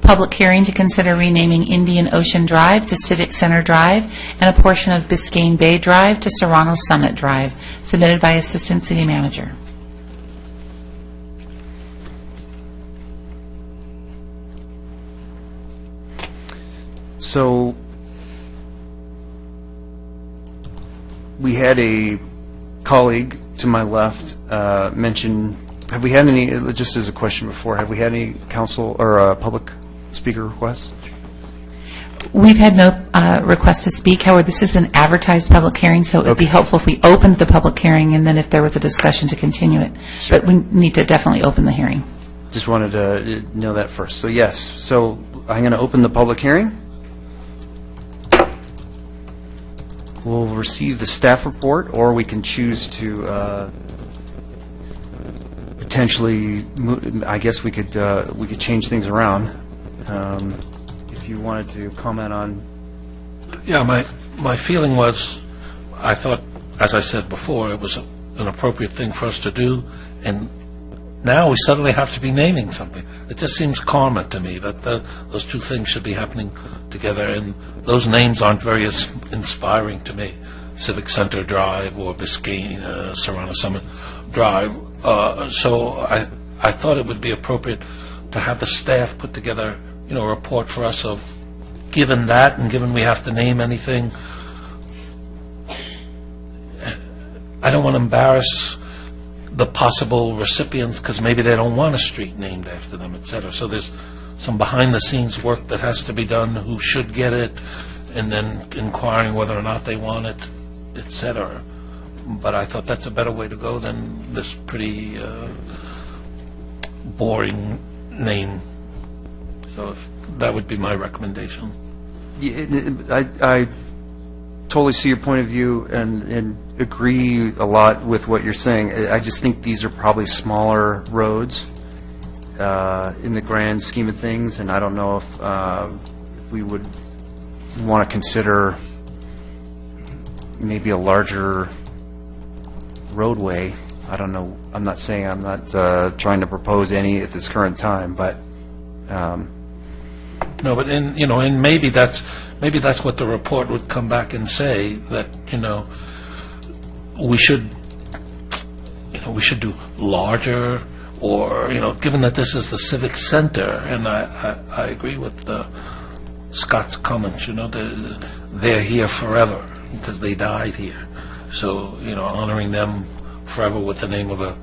Speaker 4: public hearing to consider renaming Indian Ocean Drive to Civic Center Drive and a portion of Biscayne Bay Drive to Serrano Summit Drive, submitted by Assistant City Manager.
Speaker 1: So we had a colleague to my left mention, have we had any, just as a question before, have we had any council or public speaker requests?
Speaker 4: We've had no request to speak. However, this is an advertised public hearing, so it would be helpful if we opened the public hearing and then if there was a discussion to continue it.
Speaker 1: Sure.
Speaker 4: But we need to definitely open the hearing.
Speaker 1: Just wanted to know that first. So yes, so I'm going to open the public hearing. We'll receive the staff report, or we can choose to potentially, I guess we could change things around. If you wanted to comment on.
Speaker 14: Yeah, my feeling was, I thought, as I said before, it was an appropriate thing for us to do, and now we suddenly have to be naming something. It just seems karma to me that those two things should be happening together, and those names aren't very inspiring to me. Civic Center Drive or Biscayne, Serrano Summit Drive. So I thought it would be appropriate to have the staff put together, a report for us of, given that, and given we have to name anything, I don't want to embarrass the possible recipients because maybe they don't want a street named after them, et cetera. So there's some behind-the-scenes work that has to be done, who should get it, and then inquiring whether or not they want it, et cetera. But I thought that's a better way to go than this pretty boring name. So that would be my recommendation.
Speaker 1: I totally see your point of view and agree a lot with what you're saying. I just think these are probably smaller roads in the grand scheme of things, and I don't know if we would want to consider maybe a larger roadway. I don't know. I'm not saying, I'm not trying to propose any at this current time, but
Speaker 14: no, but and maybe that's what the report would come back and say, that we should do larger or, given that this is the civic center, and I agree with Scott's comments, they're here forever because they died here. So, honoring them forever with the name of a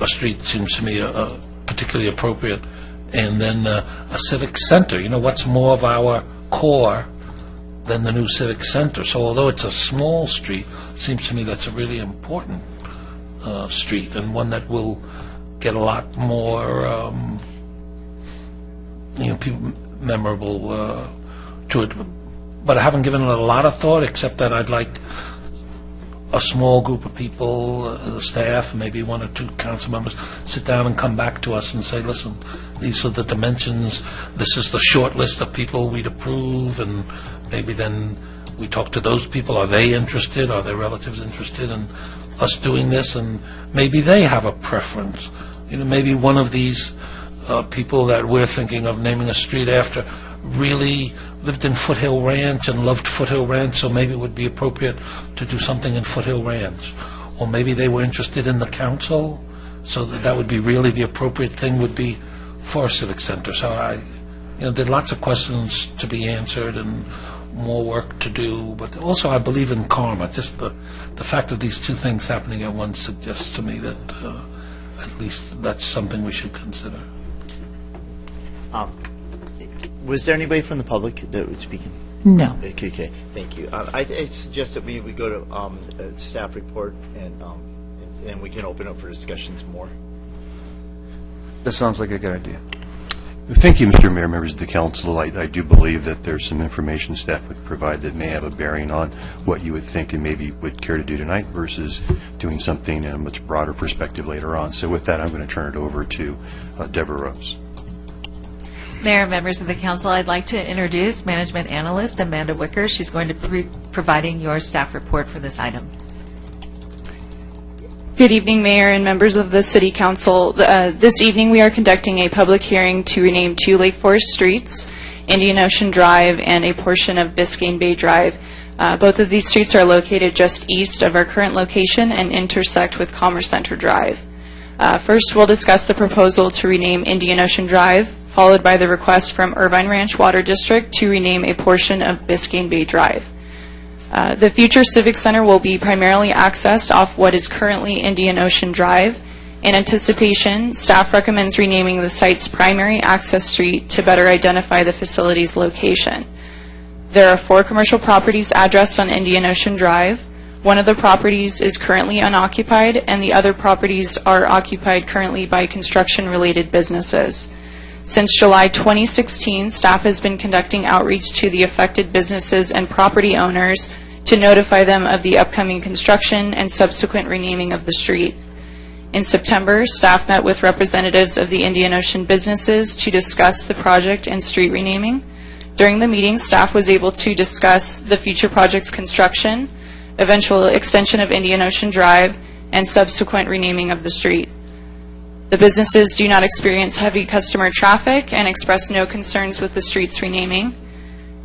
Speaker 14: street seems to me particularly appropriate. And then a civic center, what's more of our core than the new civic center? So although it's a small street, it seems to me that's a really important street, and one that will get a lot more people memorable to it. But I haven't given it a lot of thought, except that I'd like a small group of people, staff, maybe one or two council members, sit down and come back to us and say, listen, these are the dimensions, this is the short list of people we'd approve, and maybe then we talk to those people. Are they interested? Are their relatives interested in us doing this? And maybe they have a preference. Maybe one of these people that we're thinking of naming a street after really lived in Foothill Ranch and loved Foothill Ranch, so maybe it would be appropriate to do something in Foothill Ranch. Or maybe they were interested in the council, so that would be really the appropriate thing would be for a civic center. So there are lots of questions to be answered and more work to do, but also I believe in karma. Just the fact of these two things happening at once suggests to me that at least that's something we should consider.
Speaker 17: Was there anybody from the public that was speaking?
Speaker 4: No.
Speaker 17: Okay, thank you. I suggest that we go to a staff report, and we can open up for discussions more.
Speaker 1: That sounds like a good idea.
Speaker 18: Thank you, Mr. Mayor, members of the council. I do believe that there's some information staff would provide that may have a bearing on what you would think and maybe would care to do tonight versus doing something in a much broader perspective later on. So with that, I'm going to turn it over to Deborah Rose.
Speaker 20: Mayor and members of the council, I'd like to introduce Management Analyst Amanda Wicker. She's going to be providing your staff report for this item.
Speaker 21: Good evening, Mayor and members of the City Council. This evening we are conducting a public hearing to rename two Lake Forest streets, Indian Ocean Drive and a portion of Biscayne Bay Drive. Both of these streets are located just east of our current location and intersect with Commerce Center Drive. First, we'll discuss the proposal to rename Indian Ocean Drive, followed by the request from Irvine Ranch Water District to rename a portion of Biscayne Bay Drive. The future Civic Center will be primarily accessed off what is currently Indian Ocean Drive. In anticipation, staff recommends renaming the site's primary access street to better identify the facility's location. There are 4 commercial properties addressed on Indian Ocean Drive. One of the properties is currently unoccupied, and the other properties are occupied currently by construction-related businesses. Since July 2016, staff has been conducting outreach to the affected businesses and property owners to notify them of the upcoming construction and subsequent renaming of the street. In September, staff met with representatives of the Indian Ocean businesses to discuss the project and street renaming. During the meeting, staff was able to discuss the future project's construction, eventual extension of Indian Ocean Drive, and subsequent renaming of the street. The businesses do not experience heavy customer traffic and express no concerns with the street's renaming.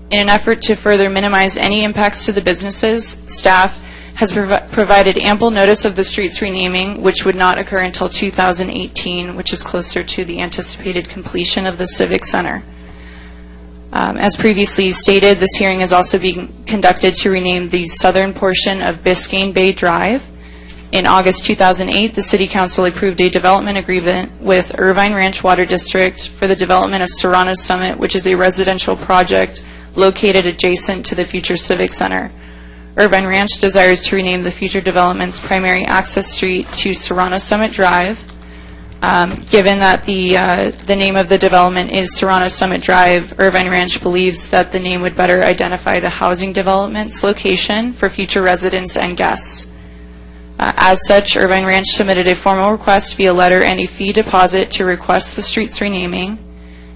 Speaker 21: In an effort to further minimize any impacts to the businesses, staff has provided ample notice of the street's renaming, which would not occur until 2018, which is closer to the anticipated completion of the Civic Center. As previously stated, this hearing is also being conducted to rename the southern portion of Biscayne Bay Drive. In August 2008, the City Council approved a development agreement with Irvine Ranch Water District for the development of Serrano Summit, which is a residential project located adjacent to the future Civic Center. Irvine Ranch desires to rename the future development's primary access street to Serrano Summit Drive. Given that the name of the development is Serrano Summit Drive, Irvine Ranch believes that the name would better identify the housing development's location for future residents and guests. As such, Irvine Ranch submitted a formal request via letter and a fee deposit to request the street's renaming,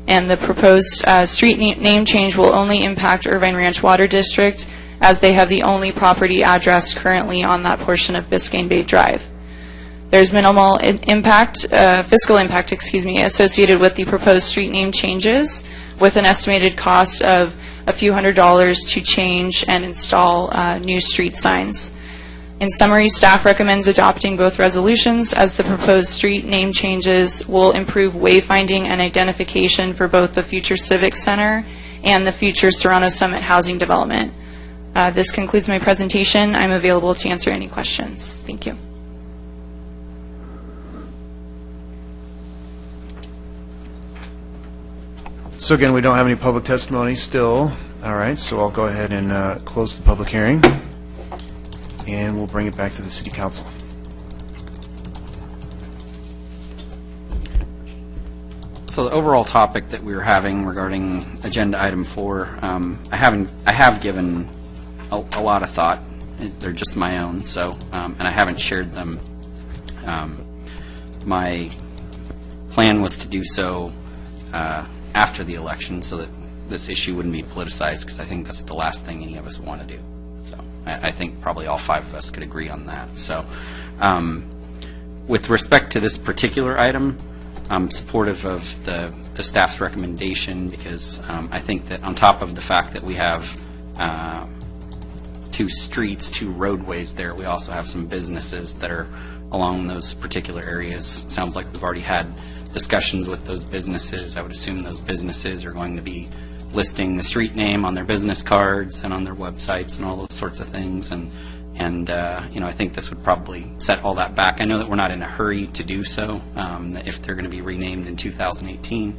Speaker 21: and the proposed street name change will only impact Irvine Ranch Water District, as they have the only property address currently on that portion of Biscayne Bay Drive. There's minimal fiscal impact, associated with the proposed street name changes, with an estimated cost of a few $100s to change and install new street signs. In summary, staff recommends adopting both resolutions as the proposed street name changes will improve wayfinding and identification for both the future Civic Center and the future Serrano Summit housing development. This concludes my presentation. I'm available to answer any questions. Thank you.
Speaker 1: So again, we don't have any public testimony still. All right, so I'll go ahead and close the public hearing, and we'll bring it back to the City Council.
Speaker 19: So the overall topic that we were having regarding Agenda Item 4, I have given a lot of thought. They're just my own, so and I haven't shared them. My plan was to do so after the election, so that this issue wouldn't be politicized, because I think that's the last thing any of us want to do. So I think probably all 5 of us could agree on that. So with respect to this particular item, I'm supportive of the staff's recommendation, because I think that on top of the fact that we have 2 streets, 2 roadways there, we also have some businesses that are along those particular areas. It sounds like we've already had discussions with those businesses. I would assume those businesses are going to be listing the street name on their business cards and on their websites and all those sorts of things. And you know, I think this would probably set all that back. I know that we're not in a hurry to do so, if they're going to be renamed in 2018.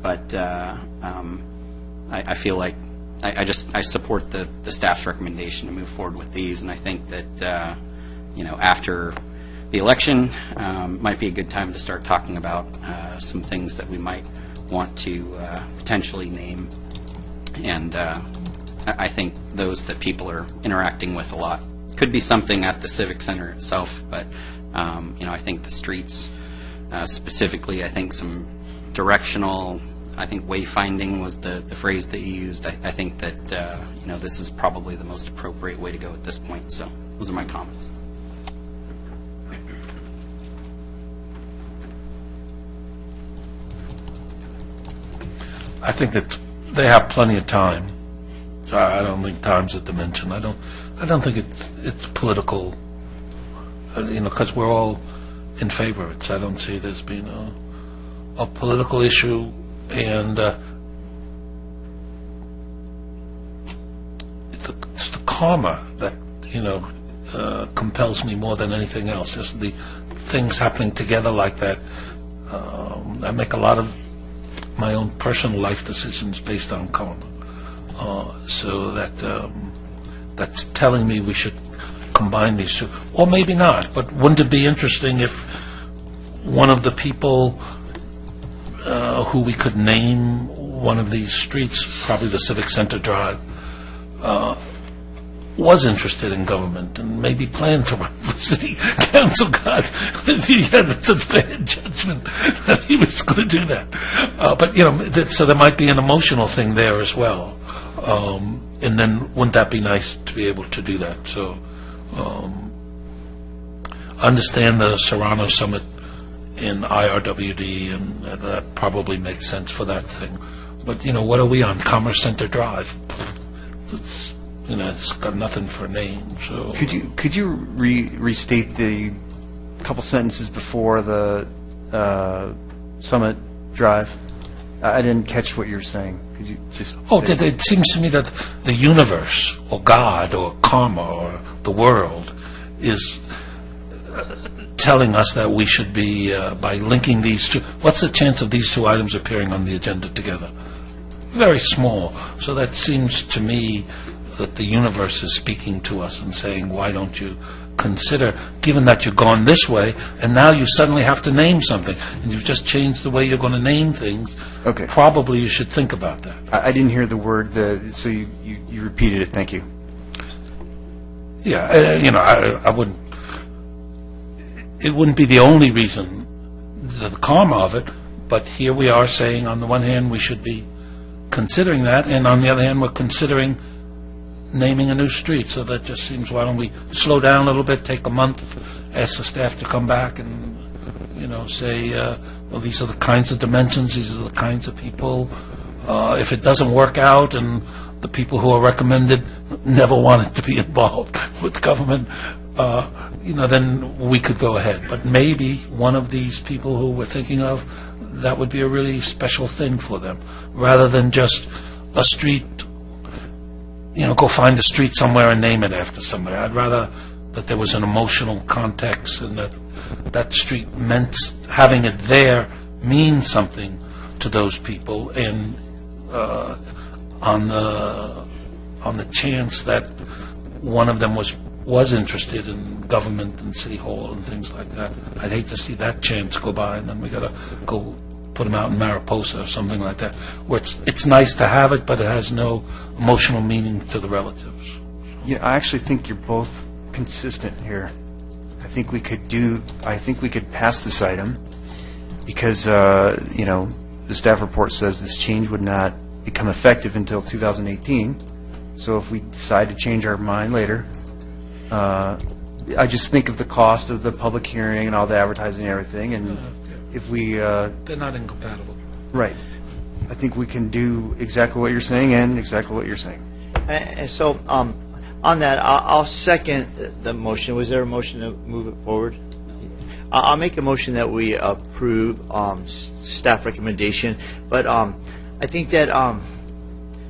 Speaker 19: But I feel like I support the staff's recommendation to move forward with these, and I think that you know, after the election might be a good time to start talking about some things that we might want to potentially name, and I think those that people are interacting with a lot. Could be something at the Civic Center itself, but you know, I think the streets specifically, I think some directional, I think wayfinding was the phrase that you used. I think that you know, this is probably the most appropriate way to go at this point. So those are my comments.
Speaker 14: I think that they have plenty of time. So I don't think time's a dimension. I don't think it's political, you know, because we're all in favor of it. So I don't see it as being a political issue, and it's the karma that, you know, compels me more than anything else. Just the things happening together like that. I make a lot of my own personal life decisions based on karma. So that's telling me we should combine these two. Or maybe not, but wouldn't it be interesting if one of the people who we could name one of these streets, probably the Civic Center Drive, was interested in government and maybe planned to run for city council? God, he had such bad judgment that he was going to do that. But, you know, so there might be an emotional thing there as well. And then wouldn't that be nice to be able to do that? So understand the Serrano Summit in IRWD, and that probably makes sense for that thing. But, you know, what are we on? Commerce Center Drive. It's, you know, it's got nothing for a name. So
Speaker 1: Could you restate the couple sentences before the Summit Drive? I didn't catch what you were saying. Could you just...
Speaker 14: It seems to me that the universe, or God, or karma, or the world is telling us that we should be, by linking these two... What's the chance of these 2 items appearing on the agenda together? Very small. So that seems to me that the universe is speaking to us and saying, why don't you consider, given that you've gone this way, and now you suddenly have to name something, and you've just changed the way you're going to name things,
Speaker 1: okay,
Speaker 14: probably you should think about that.
Speaker 1: I didn't hear the word, so you repeated it. Thank you.
Speaker 14: Yeah, you know, I wouldn't, it wouldn't be the only reason, the karma of it, but here we are saying, on the one hand, we should be considering that, and on the other hand, we're considering naming a new street. So that just seems, why don't we slow down a little bit, take a month, ask the staff to come back and, you know, say, well, these are the kinds of dimensions, these are the kinds of people. If it doesn't work out and the people who are recommended never wanted to be involved with government, then we could go ahead. But maybe one of these people who we're thinking of, that would be a really special thing for them, rather than just a street, go find a street somewhere and name it after somebody. I'd rather that there was an emotional context and that street meant, having it there means something to those people, and on the chance that one of them was interested in government and city hall and things like that. I'd hate to see that chance go by, and then we got to go put them out in Mariposa or something like that, where it's nice to have it, but it has no emotional meaning to the relatives.
Speaker 1: I actually think you're both consistent here. I think we could pass this item because, the staff report says this change would not become effective until 2018. So if we decide to change our mind later, I just think of the cost of the public hearing and all the advertising and everything, and if we...
Speaker 14: They're not incompatible.
Speaker 1: Right. I think we can do exactly what you're saying and exactly what you're saying.
Speaker 17: And so, on that, I'll second the motion. Was there a motion to move it forward? I'll make a motion that we approve staff recommendation, but I think that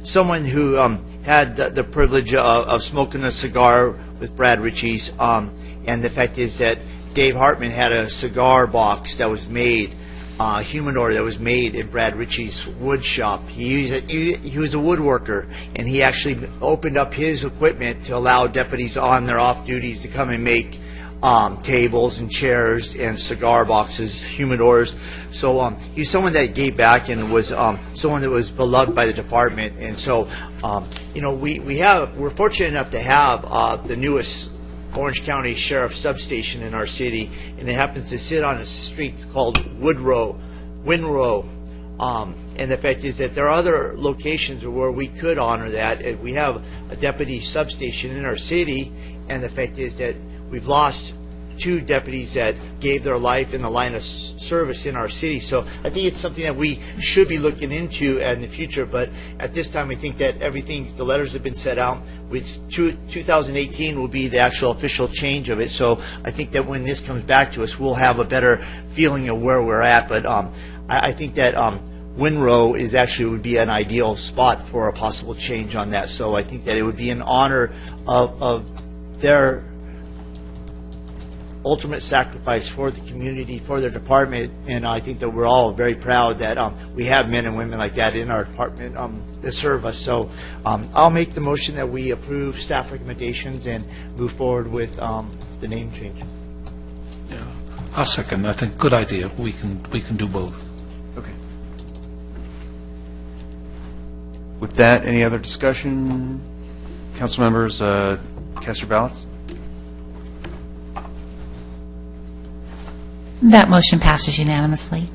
Speaker 17: someone who had the privilege of smoking a cigar with Brad Ritchie's, and the fact is that Dave Hartman had a cigar box that was made, humidor that was made in Brad Ritchie's wood shop. He was a woodworker, and he actually opened up his equipment to allow deputies on their off duties to come and make tables and chairs and cigar boxes, humidors. So he was someone that gave back and was someone that was beloved by the department. And so, we're fortunate enough to have the newest Orange County Sheriff substation in our city, and it happens to sit on a street called Windrow. And the fact is that there are other locations where we could honor that. We have a deputy substation in our city, and the fact is that we've lost 2 deputies that gave their life in the line of service in our city. So I think it's something that we should be looking into in the future. But at this time, I think that the letters have been set out. 2018 will be the actual official change of it. So I think that when this comes back to us, we'll have a better feeling of where we're at. But I think that Windrow would be an ideal spot for a possible change on that. So I think that it would be in honor of their ultimate sacrifice for the community, for their department, and I think that we're all very proud that we have men and women like that in our department that serve us. So I'll make the motion that we approve staff recommendations and move forward with the name change.
Speaker 14: Yeah, I'll second. I think good idea. We can do both.
Speaker 1: Okay. With that, any other discussion? Council members, cast your ballots.
Speaker 4: That motion passes unanimously.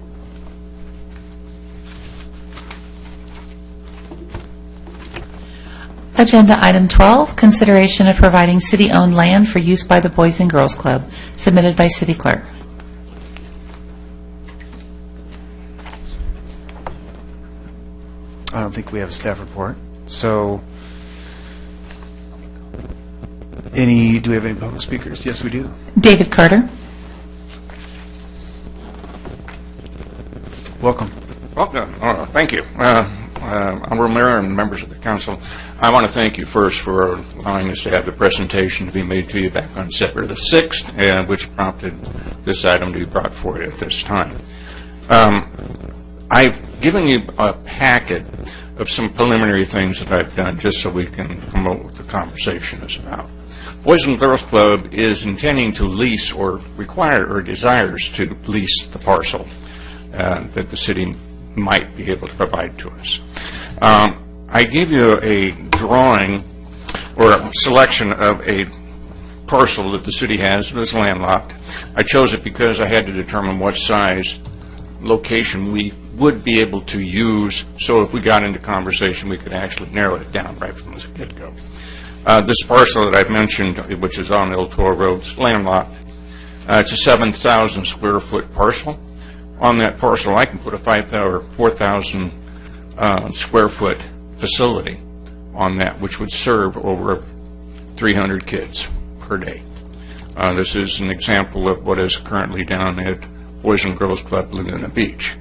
Speaker 4: Agenda item 12, consideration of providing city-owned land for use by the Boys and Girls Club, submitted by City Clerk.
Speaker 1: I don't think we have a staff report. So, do we have any public speakers? Yes, we do.
Speaker 4: David Carter.
Speaker 2: Welcome. Thank you. Honorable Mayor and members of the council, I want to thank you first for allowing us to have the presentation to be made to you back on September the 6th, and which prompted this item to be brought forward at this time. I've given you a packet of some preliminary things that I've done just so we can promote what the conversation is about. Boys and Girls Club is intending to lease or desires to lease the parcel that the city might be able to provide to us. I gave you a drawing or a selection of a parcel that the city has that is landlocked. I chose it because I had to determine what size location we would be able to use, so if we got into conversation we could actually narrow it down right from the get-go. This parcel that I've mentioned, which is on El Toro Road, is landlocked. It's a 7,000 square foot parcel. On that parcel, I can put a 4,000 square foot facility on that, which would serve over 300 kids per day. This is an example of what is currently down at Boys and Girls Club Laguna Beach.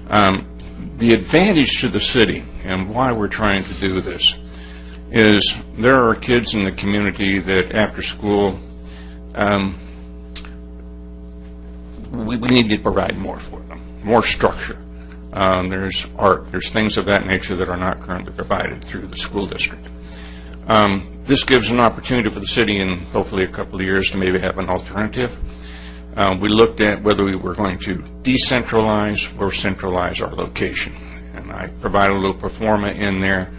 Speaker 2: The advantage to the city and why we're trying to do this is there are kids in the community that after school we need to provide more for them, more structure. There's art, there's things of that nature that are not currently provided through the school district. This gives an opportunity for the city in hopefully a couple of years to maybe have an alternative. We looked at whether we were going to decentralize or centralize our location. And I provided a little pro forma in there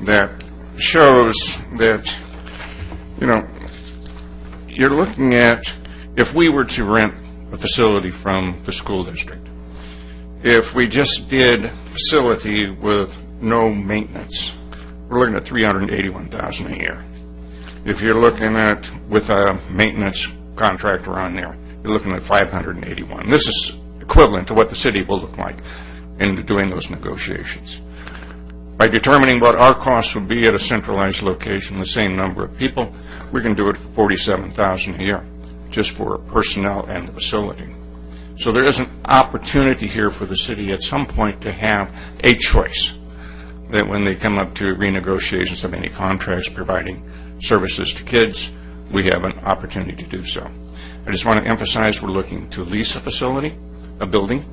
Speaker 2: that shows that, you know, you're looking at if we were to rent a facility from the school district, if we just did facility with no maintenance, we're looking at $381,000 a year. If you're looking at with a maintenance contractor on there, you're looking at $581,000. This is equivalent to what the city will look like in doing those negotiations. By determining what our costs would be at a centralized location, the same number of people, we can do it for $47,000 a year, just for personnel and the facility. So there is an opportunity here for the city at some point to have a choice that when they come up to renegotiations of any contracts providing services to kids, we have an opportunity to do so. I just want to emphasize we're looking to lease a facility, a building.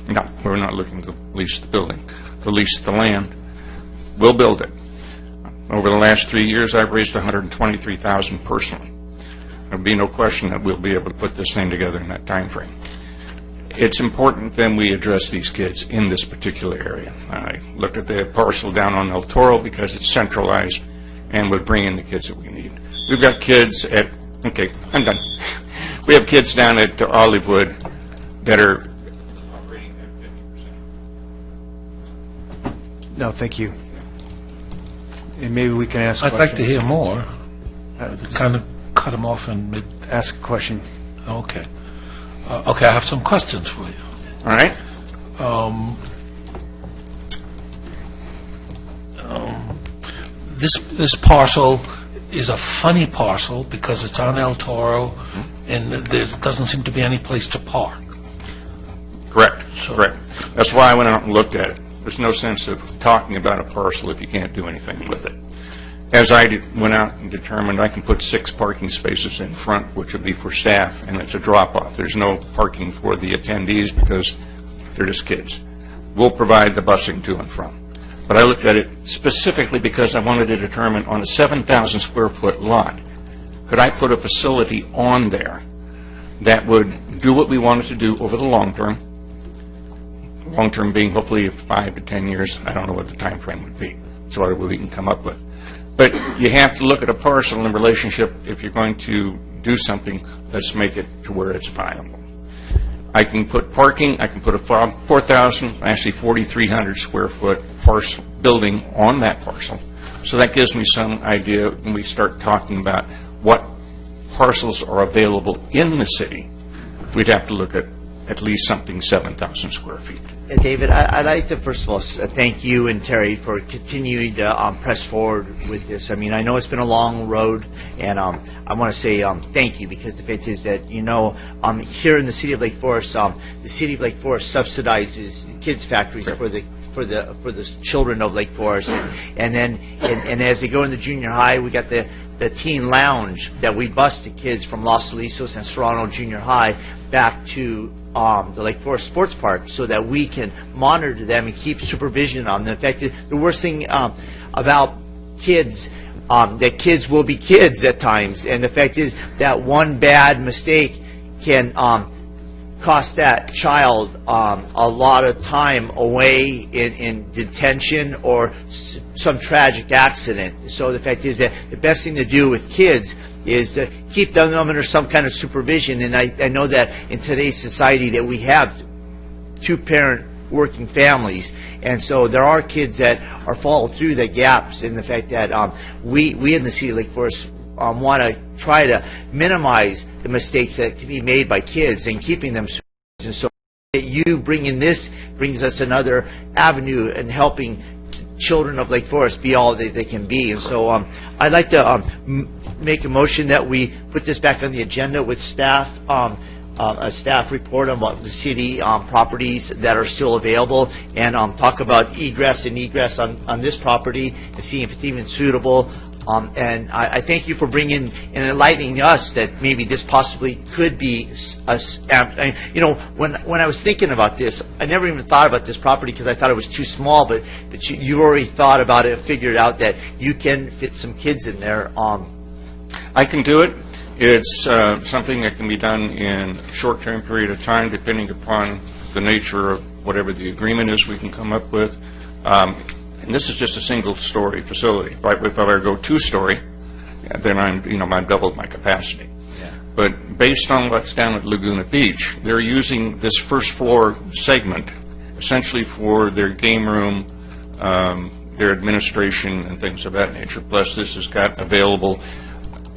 Speaker 2: No, we're not looking to lease the building, to lease the land. We'll build it. Over the last 3 years, I've raised $123,000 personally. There'll be no question that we'll be able to put this thing together in that time frame. It's important then we address these kids in this particular area. I looked at the parcel down on El Toro because it's centralized and would bring in the kids that we need. We've got kids at, okay, I'm done. We have kids down at Olivewood that are operating at 50%.
Speaker 1: No, thank you. And maybe we can ask
Speaker 14: I'd
Speaker 1: questions.
Speaker 14: like to hear more. Kind of cut him off in mid.
Speaker 1: Ask a question.
Speaker 14: Okay. Okay, I have some questions for you.
Speaker 2: All right.
Speaker 14: This parcel is a funny parcel because it's on El Toro, and there doesn't seem to be any place to park.
Speaker 2: Correct. Correct. That's why I went out and looked at it. There's no sense of talking about a parcel if you can't do anything with it. As I went out and determined I can put 6 parking spaces in front, which would be for staff, and it's a drop-off. There's no parking for the attendees because they're just kids. We'll provide the busing to and from. But I looked at it specifically because I wanted to determine on a 7,000 square foot lot, could I put a facility on there that would do what we wanted to do over the long term? Long term being hopefully 5 to 10 years. I don't know what the time frame would be. So what we can come up with. But you have to look at a parcel in relationship. If you're going to do something, let's make it to where it's viable. I can put parking. I can put a 4,000, actually 4,300 square foot parcel building on that parcel. So that gives me some idea when we start talking about what parcels are available in the city. We'd have to look at least something 7,000 square feet.
Speaker 17: David, I'd like to first of all thank you and Terry for continuing to press forward with this. I mean, I know it's been a long road, and I want to say thank you, because the fact is that, you know, here in the city of Lake Forest, the city of Lake Forest subsidizes the kids' factories for the children of Lake Forest, and then as they go into junior high, we got the teen lounge that we bus the kids from Los Alisos and Serrano Junior High back to the Lake Forest Sports Park, so that we can monitor them and keep supervision on them. In fact, the worst thing about kids, that kids will be kids at times, and the fact is that one bad mistake can cost that child a lot of time away in detention or some tragic accident. So the fact is that the best thing to do with kids is to keep them under some kind of supervision. And I know that in today's society that we have two-parent working families, and so there are kids that are fall through the gaps in the fact that we in the city of Lake Forest want to try to minimize the mistakes that can be made by kids and keeping them supervised. And so you bringing this brings us another avenue in helping children of Lake Forest be all that they can be. And so I'd like to make a motion that we put this back on the agenda with staff, a staff report on what the city properties that are still available, and talk about egress and egress on this property and see if it's even suitable. And I thank you for bringing and enlightening us that maybe this possibly could be when I was thinking about this, I never even thought about this property because I thought it was too small, but you already thought about it and figured out that you can fit some kids in there.
Speaker 2: I can do it. It's something that can be done in a short-term period of time, depending upon the nature of whatever the agreement is we can come up with. And this is just a single-story facility. If I ever go two-story, then I've doubled my capacity.
Speaker 17: Yeah.
Speaker 2: But based on what's down at Laguna Beach, they're using this first-floor segment essentially for their game room, their administration, and things of that nature. Plus, this has got available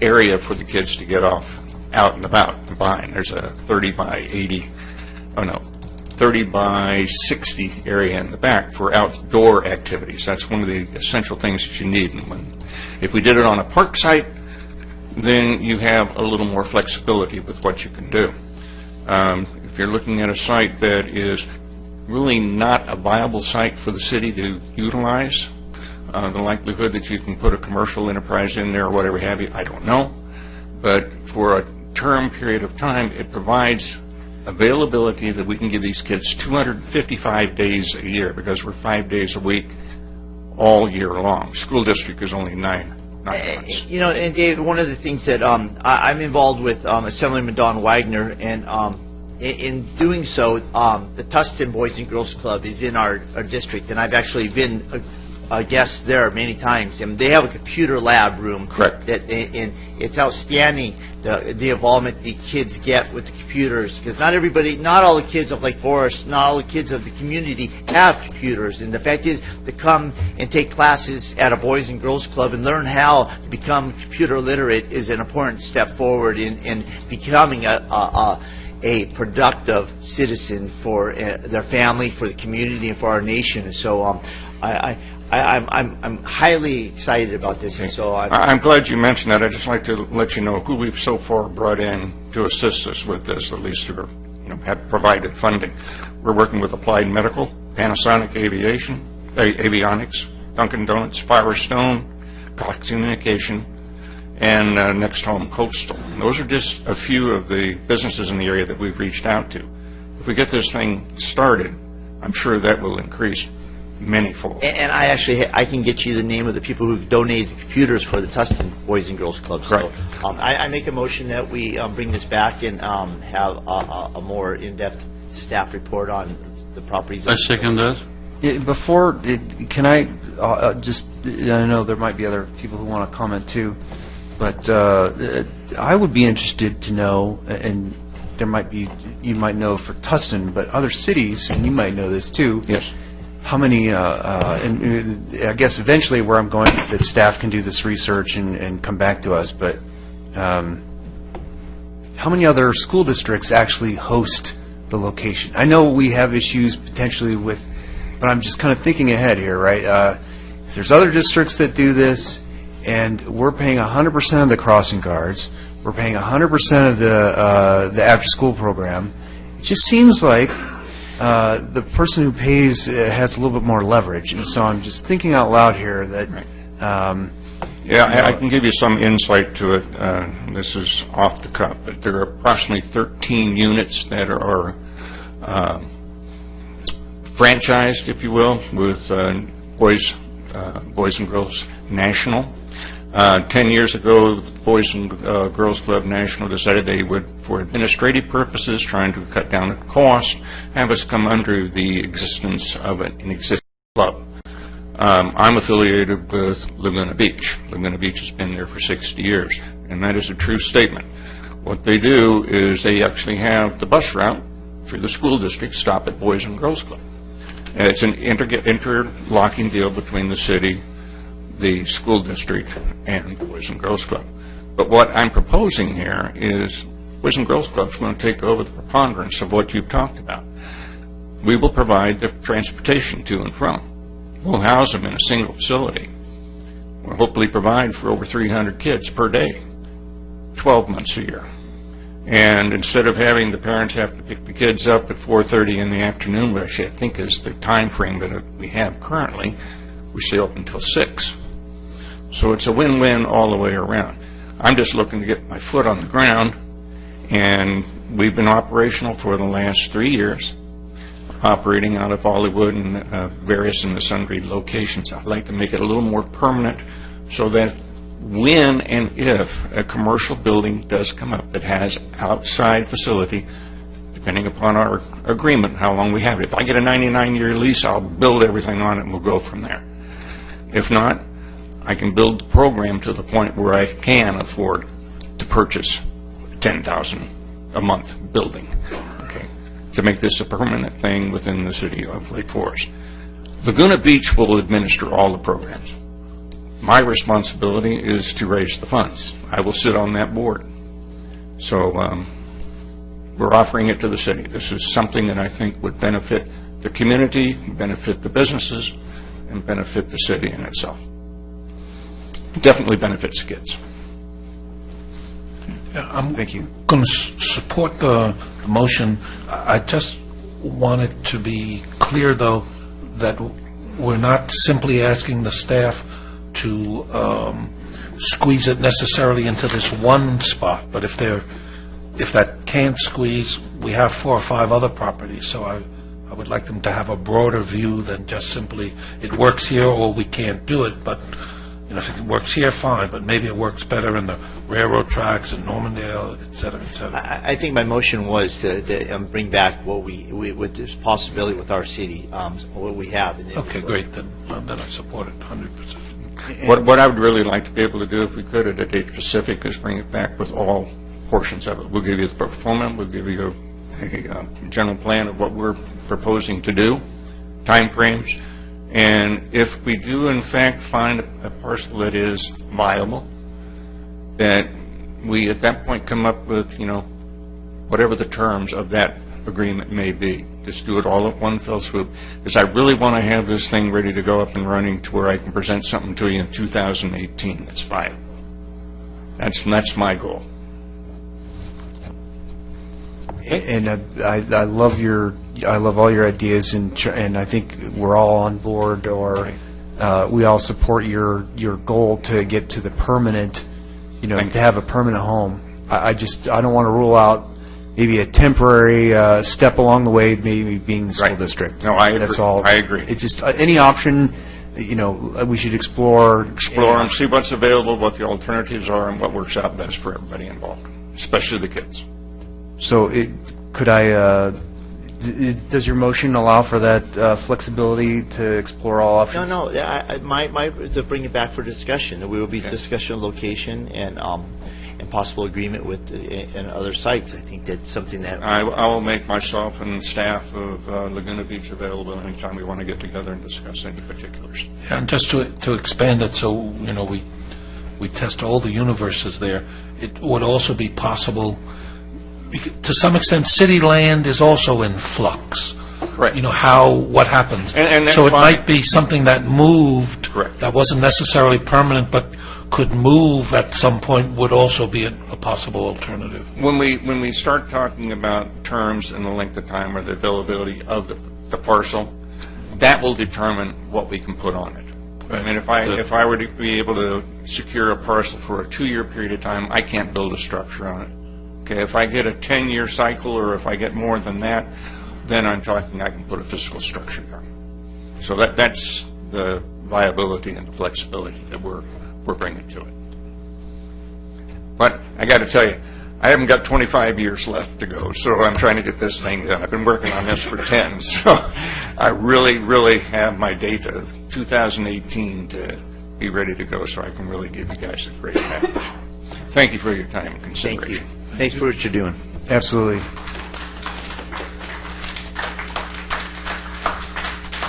Speaker 2: area for the kids to get off out and about and behind. There's a 30 by 60 area in the back for outdoor activities. That's one of the essential things that you need. And if we did it on a park site, then you have a little more flexibility with what you can do. If you're looking at a site that is really not a viable site for the city to utilize, the likelihood that you can put a commercial enterprise in there or whatever have you, I don't know. But for a term period of time, it provides availability that we can give these kids 255 days a year, because we're 5 days a week all year long. School district is only 9 months.
Speaker 17: And Dave, one of the things that I'm involved with Assemblyman Don Wagner, and in doing so, the Tustin Boys and Girls Club is in our district, and I've actually been a guest there many times. And they have a computer lab room.
Speaker 2: Correct.
Speaker 17: And it's outstanding the involvement the kids get with the computers, because not all the kids of Lake Forest, not all the kids of the community have computers. And the fact is, to come and take classes at a Boys and Girls Club and learn how to become computer literate is an important step forward in becoming a productive citizen for their family, for the community, and for our nation. And so I'm highly excited about this, and so
Speaker 2: I'm glad you mentioned that. I'd just like to let you know who we've so far brought in to assist us with this, at least who have provided funding. We're working with Applied Medical, Panasonic Avionics, Dunkin' Donuts, Firestone, Cox Communication, and Next Home Coastal. And those are just a few of the businesses in the area that we've reached out to. If we get this thing started, I'm sure that will increase manyfold.
Speaker 17: And I can get you the name of the people who donated the computers for the Tustin Boys and Girls Club. So I make a motion that we bring this back and have a more in-depth staff report on the properties.
Speaker 15: I second that.
Speaker 1: Can I I know there might be other people who want to comment too, but I would be interested to know, and you might know for Tustin, but other cities, and you might know this too.
Speaker 2: Yes.
Speaker 1: How many, and I guess eventually where I'm going is that staff can do this research and come back to us, but how many other school districts actually host the location? I know we have issues potentially with, but I'm just kind of thinking ahead here, right? If there's other districts that do this, and we're paying 100% of the crossing guards, we're paying 100% of the after-school program, it just seems like the person who pays has a little bit more leverage, and so I'm just thinking out loud here that.
Speaker 2: I can give you some insight to it. This is off the cuff, but there are approximately 13 units that are franchised, if you will, with Boys and Girls National. 10 years ago, the Boys and Girls Club National decided they would, for administrative purposes, trying to cut down the cost, have us come under the existence of an existing club. I'm affiliated with Laguna Beach. Laguna Beach has been there for 60 years, and that is a true statement. What they do is they actually have the bus route for the school district stop at Boys and Girls Club. And it's an interlocking deal between the city, the school district, and Boys and Girls Club. But what I'm proposing here is Boys and Girls Club is going to take over the preponderance of what you've talked about. We will provide the transportation to and from. We'll house them in a single facility. We'll hopefully provide for over 300 kids per day 12 months a year. And instead of having the parents have to pick the kids up at 4:30 in the afternoon, which I think is the time frame that we have currently, we stay open until 6. So it's a win-win all the way around. I'm just looking to get my foot on the ground, and we've been operational for the last 3 years, operating out of Hollywood and various and sundry locations. I'd like to make it a little more permanent so that when and if a commercial building does come up that has outside facility, depending upon our agreement, how long we have it. If I get a 99-year lease, I'll build everything on it and we'll go from there. If not, I can build the program to the point where I can afford to purchase $10,000 a month building, okay, to make this a permanent thing within the city of Lake Forest. Laguna Beach will administer all the programs. My responsibility is to raise the funds. I will sit on that board. So we're offering it to the city. This is something that I think would benefit the community, benefit the businesses, and benefit the city in itself. Definitely benefits kids.
Speaker 14: Yeah, I'm
Speaker 1: Thank you.
Speaker 14: going to support the motion. I just want it to be clear, though, that we're not simply asking the staff to squeeze it necessarily into this one spot, but if that can't squeeze, we have 4 or 5 other properties, so I would like them to have a broader view than just simply, it works here or we can't do it, but if it works here, fine, but maybe it works better in the railroad tracks in Normandale, et cetera, et cetera.
Speaker 17: I think my motion was to bring back what we with this possibility with our city, what we have.
Speaker 14: Okay, great, then I support it 100%.
Speaker 2: What I would really like to be able to do, if we could, at a date specific, is bring it back with all portions of it. We'll give you the performance, we'll give you a general plan of what we're proposing to do, time frames, and if we do in fact find a parcel that is viable, that we at that point come up with, whatever the terms of that agreement may be. Just do it all at one fell swoop, because I really want to have this thing ready to go up and running to where I can present something to you in 2018 that's viable. That's my goal.
Speaker 1: And I love all your ideas, and I think we're all on board, or we all support your goal to get to the permanent, to have a permanent home. I don't want to rule out maybe a temporary step along the way, maybe being the school district.
Speaker 2: No, I agree.
Speaker 1: That's all.
Speaker 2: I agree.
Speaker 1: It just any option, we should explore.
Speaker 2: Explore and see what's available, what the alternatives are, and what works out best for everybody involved, especially the kids.
Speaker 1: So does your motion allow for that flexibility to explore all options?
Speaker 17: No, to bring it back for discussion. We will be discussing location and possible agreement with and other sites. I think that's something that
Speaker 2: I will make myself and staff of Laguna Beach available anytime we want to get together and discuss any particulars.
Speaker 14: Yeah, and just to expand it, so we test all the universes there. It would also be possible. To some extent, city land is also in flux.
Speaker 2: Correct.
Speaker 14: What happens.
Speaker 2: And that's
Speaker 14: so it
Speaker 2: fine.
Speaker 14: might be something that moved.
Speaker 2: Correct.
Speaker 14: That wasn't necessarily permanent, but could move at some point, would also be a possible alternative.
Speaker 2: When we start talking about terms and the length of time or the availability of the parcel, that will determine what we can put on it.
Speaker 14: Right.
Speaker 2: I mean, if I were to be able to secure a parcel for a 2-year period of time, I can't build a structure on it. Okay, if I get a 10-year cycle, or if I get more than that, then I'm talking I can put a physical structure there. So that's the viability and the flexibility that we're bringing to it. But I got to tell you, I haven't got 25 years left to go, so I'm trying to get this thing done. I've been working on this for 10, so I really, really have my date of 2018 to be ready to go, so I can really give you guys a great package. Thank you for your time and consideration.
Speaker 17: Thank you. Thanks for what you're doing.
Speaker 1: Absolutely.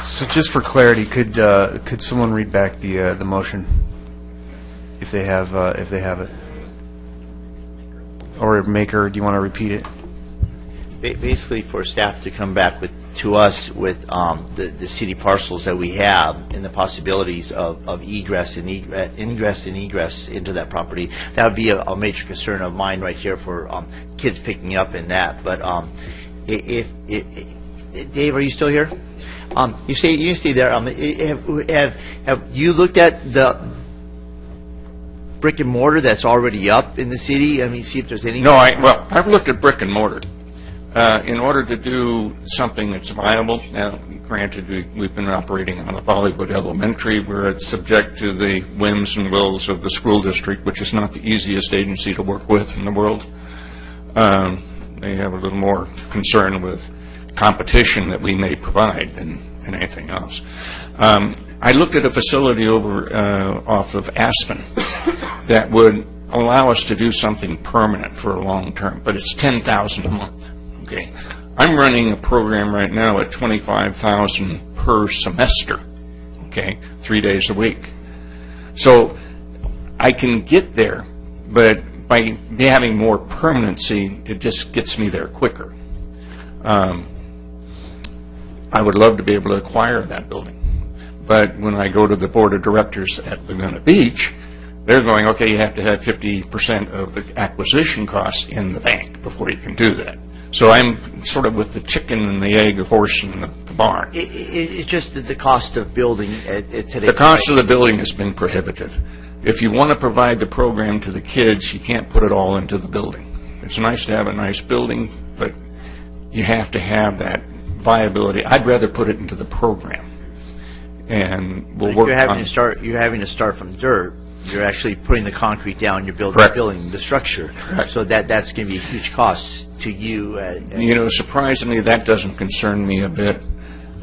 Speaker 1: So just for clarity, could someone read back the motion, if they have it, or Maker? Do you want to repeat it?
Speaker 17: Basically, for staff to come back with to us with the city parcels that we have and the possibilities of ingress and egress into that property. That would be a major concern of mine right here for kids picking up in that. But if Dave, are you still here? You can stay there. Have you looked at the brick and mortar that's already up in the city? I mean, see if there's any.
Speaker 2: No, I've looked at brick and mortar. In order to do something that's viable, now, granted, we've been operating on a Bollywood Elementary where it's subject to the whims and wills of the school district, which is not the easiest agency to work with in the world. They have a little more concern with competition that we may provide than anything else. I looked at a facility over off of Aspen that would allow us to do something permanent for a long term, but it's $10,000 a month. Okay, I'm running a program right now at $25,000 per semester. Okay, 3 days a week. So I can get there, but by having more permanency, it just gets me there quicker. I would love to be able to acquire that building. But when I go to the board of directors at Laguna Beach, they're going, okay, you have to have 50% of the acquisition cost in the bank before you can do that. So I'm sort of with the chicken and the egg, the horse and the barn.
Speaker 17: It's just that the cost of building today.
Speaker 2: The cost of the building has been prohibitive. If you want to provide the program to the kids, you can't put it all into the building. It's nice to have a nice building, but you have to have that viability. I'd rather put it into the program, and we'll work on it.
Speaker 17: You're having to start from dirt. You're actually putting the concrete down. You're building the structure.
Speaker 2: Correct.
Speaker 17: So that's going to be a huge cost to you.
Speaker 2: Surprisingly, that doesn't concern me a bit,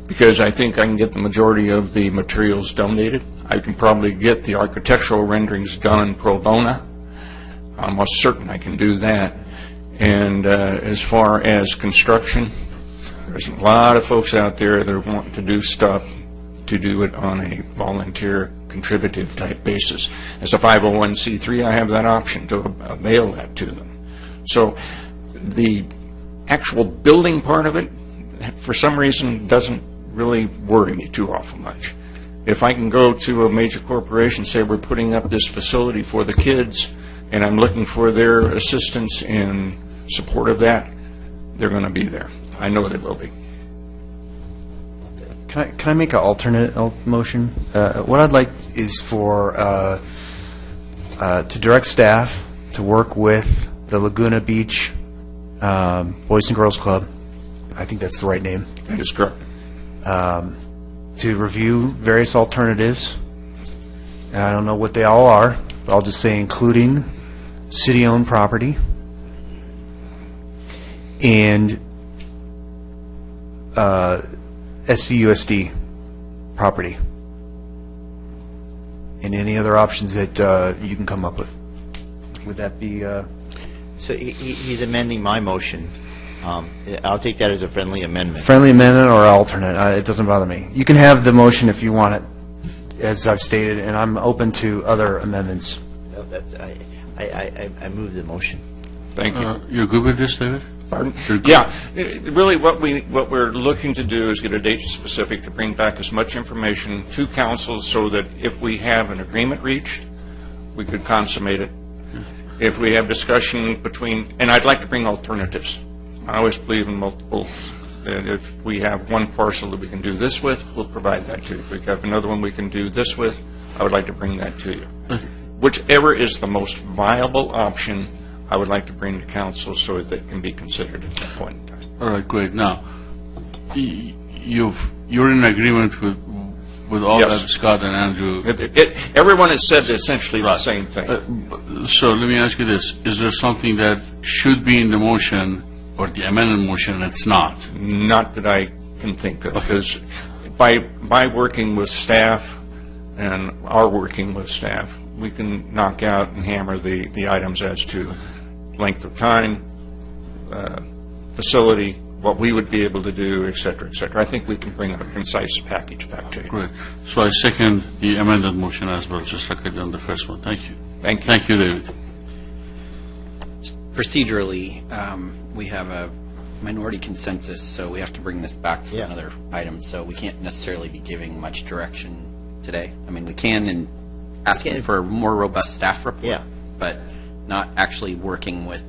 Speaker 2: because I think I can get the majority of the materials donated. I can probably get the architectural renderings done pro bono. I'm almost certain I can do that. And as far as construction, there's a lot of folks out there that want to do stuff to do it on a volunteer contributive type basis. As a 501c3, I have that option to avail that to them. So the actual building part of it, for some reason, doesn't really worry me too awful much. If I can go to a major corporation and say we're putting up this facility for the kids and I'm looking for their assistance in support of that, they're going to be there. I know they will be.
Speaker 1: Can I make an alternate motion? What I'd like is for to direct staff to work with the Laguna Beach Boys and Girls Club. I think that's the right name.
Speaker 2: That is correct.
Speaker 1: To review various alternatives. And I don't know what they all are, but I'll just say including city-owned property and SVUSD property, and any other options that you can come up with. Would that be?
Speaker 17: So he's amending my motion. I'll take that as a friendly amendment.
Speaker 1: Friendly amendment or alternate, it doesn't bother me. You can have the motion if you want it, as I've stated, and I'm open to other amendments.
Speaker 17: I move the motion.
Speaker 2: Thank you.
Speaker 15: You're good with this, David?
Speaker 2: Pardon? Yeah. Really, what we're looking to do is get a date specific to bring back as much information to council so that if we have an agreement reached, we could consummate it. If we have discussion between, and I'd like to bring alternatives. I always believe in multiples. That if we have one parcel that we can do this with, we'll provide that to you. If we have another one we can do this with, I would like to bring that to you. Whichever is the most viable option, I would like to bring to council so that it can be considered at that point in time.
Speaker 15: All right, great. Now, you're in agreement with all
Speaker 2: Yes.
Speaker 15: that Scott and Andrew.
Speaker 2: Everyone has said essentially the same thing.
Speaker 15: So let me ask you this: is there something that should be in the motion or the amended motion and it's not?
Speaker 2: Not that I can think of, because by working with staff and our working with staff, we can knock out and hammer the items as to length of time, facility, what we would be able to do, et cetera, et cetera. I think we can bring a concise package back to you.
Speaker 15: Great. So I second the amended motion as well, just like I did on the first one. Thank you.
Speaker 2: Thank you.
Speaker 15: Thank you, David.
Speaker 19: Procedurally, we have minority consensus, so we have to bring this back to another item, so we can't necessarily be giving much direction today. I mean, we can in asking for a more robust staff report, but not actually working with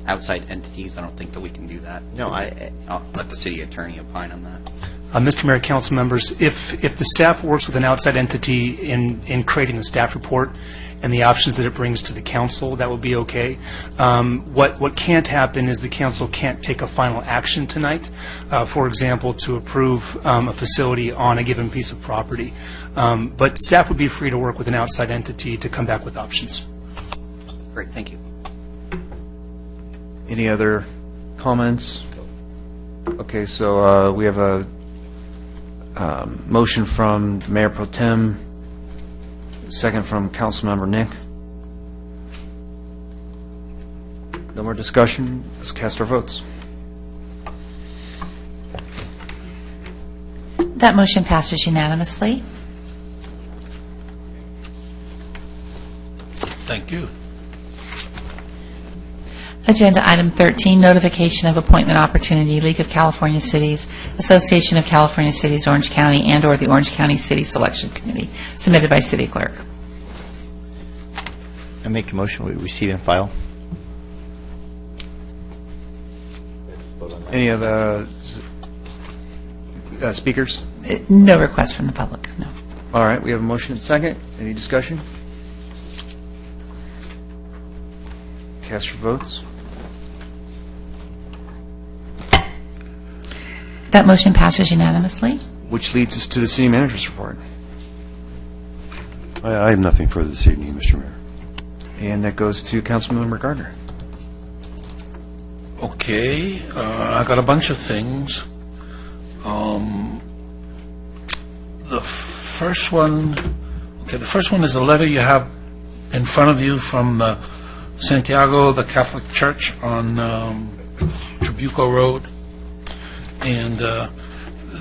Speaker 19: outside entities. I don't think that we can do that.
Speaker 17: No,
Speaker 19: I'll let the city attorney opine on that.
Speaker 16: Mr. Mayor, council members, if the staff works with an outside entity in creating the staff report and the options that it brings to the council, that would be okay. What can't happen is the council can't take a final action tonight, for example, to approve a facility on a given piece of property. But staff would be free to work with an outside entity to come back with options.
Speaker 19: Great, thank you.
Speaker 1: Any other comments? Okay, so we have a motion from Mayor Pro Tem, second from Councilmember Nick. No more discussion. Let's cast our votes.
Speaker 4: That motion passes unanimously.
Speaker 14: Thank you.
Speaker 4: Agenda item 13, notification of appointment opportunity, League of California Cities, Association of California Cities, Orange County, and/or the Orange County City Selection Committee, submitted by City Clerk.
Speaker 17: I make a motion we receive and file.
Speaker 1: Any other speakers?
Speaker 4: No request from the public, no.
Speaker 1: All right, we have a motion and second. Any discussion? Cast your votes.
Speaker 4: That motion passes unanimously.
Speaker 1: Which leads us to the city manager's report.
Speaker 18: I have nothing further this evening, Mr. Mayor.
Speaker 1: And that goes to Councilmember Gardner.
Speaker 14: Okay, I got a bunch of things. The first one is a letter you have in front of you from Santiago, the Catholic Church on Trabuco Road. And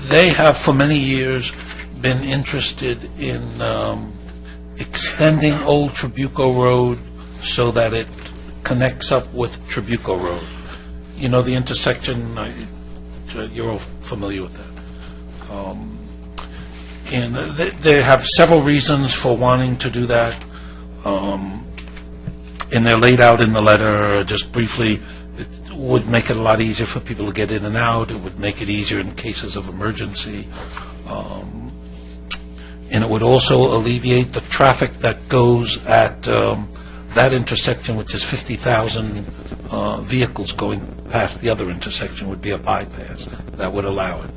Speaker 14: they have for many years been interested in extending Old Trabuco Road so that it connects up with Trabuco Road. You know, the intersection, you're all familiar with that. And they have several reasons for wanting to do that. And they're laid out in the letter. Just briefly, it would make it a lot easier for people to get in and out. It would make it easier in cases of emergency. And it would also alleviate the traffic that goes at that intersection, which is 50,000 vehicles going past the other intersection, would be a bypass that would allow it.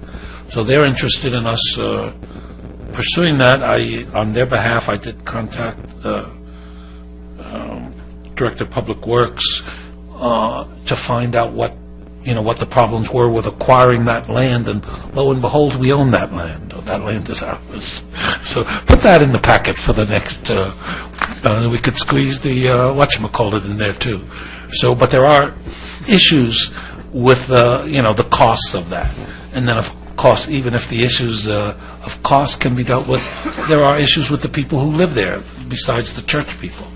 Speaker 14: So they're interested in us pursuing that. On their behalf, I did contact Director of Public Works to find out what the problems were with acquiring that land, and lo and behold, we own that land. That land is ours. So put that in the packet for the next. We could squeeze the whatchamacallit in there too. So, but there are issues with the costs of that, and then of course, even if the issues of cost can be dealt with, there are issues with the people who live there besides the church people.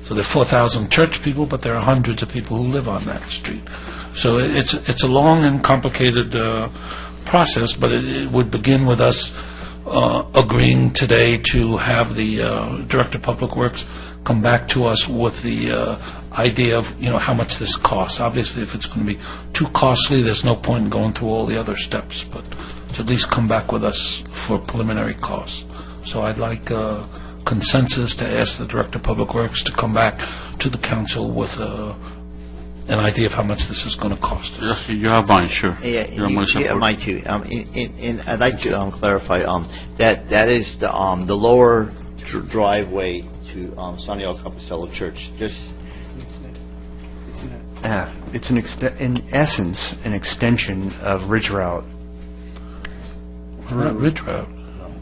Speaker 14: So there are 4,000 church people, but there are hundreds of people who live on that street. So it's a long and complicated process, but it would begin with us agreeing today to have the Director of Public Works come back to us with the idea of how much this costs. Obviously, if it's going to be too costly, there's no point in going through all the other steps, but to at least come back with us for preliminary costs. So I'd like consensus to ask the Director of Public Works to come back to the council with an idea of how much this is going to cost us.
Speaker 15: You have mine, sure.
Speaker 17: Yeah,
Speaker 15: You have my support.
Speaker 17: mine too. And I'd like to clarify that is the lower driveway to Santiago Compostela Church.
Speaker 1: It's in essence an extension of Ridge Route.
Speaker 14: Ridge Route.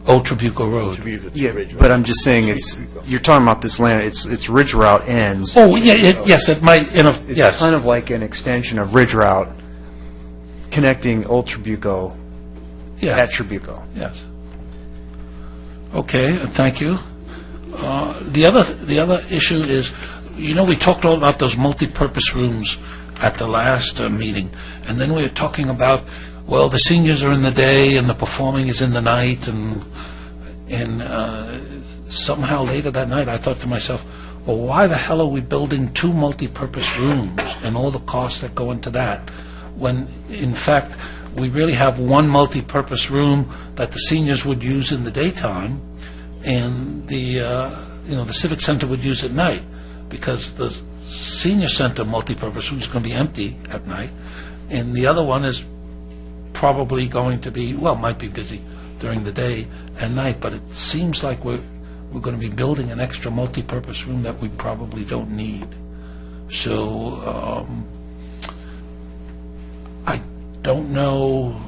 Speaker 14: Old Trabuco Road.
Speaker 1: Yeah, but I'm just saying you're talking about this land, it's Ridge Route ends.
Speaker 14: Oh, yeah, yes, it might, yes.
Speaker 1: It's kind of like an extension of Ridge Route connecting Old Trabuco at Trabuco.
Speaker 14: Yes. Okay, thank you. The other issue is, we talked all about those multi-purpose rooms at the last meeting, and then we were talking about, well, the seniors are in the day and the performing is in the night, and somehow later that night I thought to myself, well, why the hell are we building 2 multi-purpose rooms and all the costs that go into that, when in fact we really have 1 multi-purpose room that the seniors would use in the daytime, and the Civic Center would use at night, because the senior center multi-purpose room is going to be empty at night, and the other one is probably going to be, well, might be busy during the day and night, but it seems like we're going to be building an extra multi-purpose room that we probably don't need. So I don't know.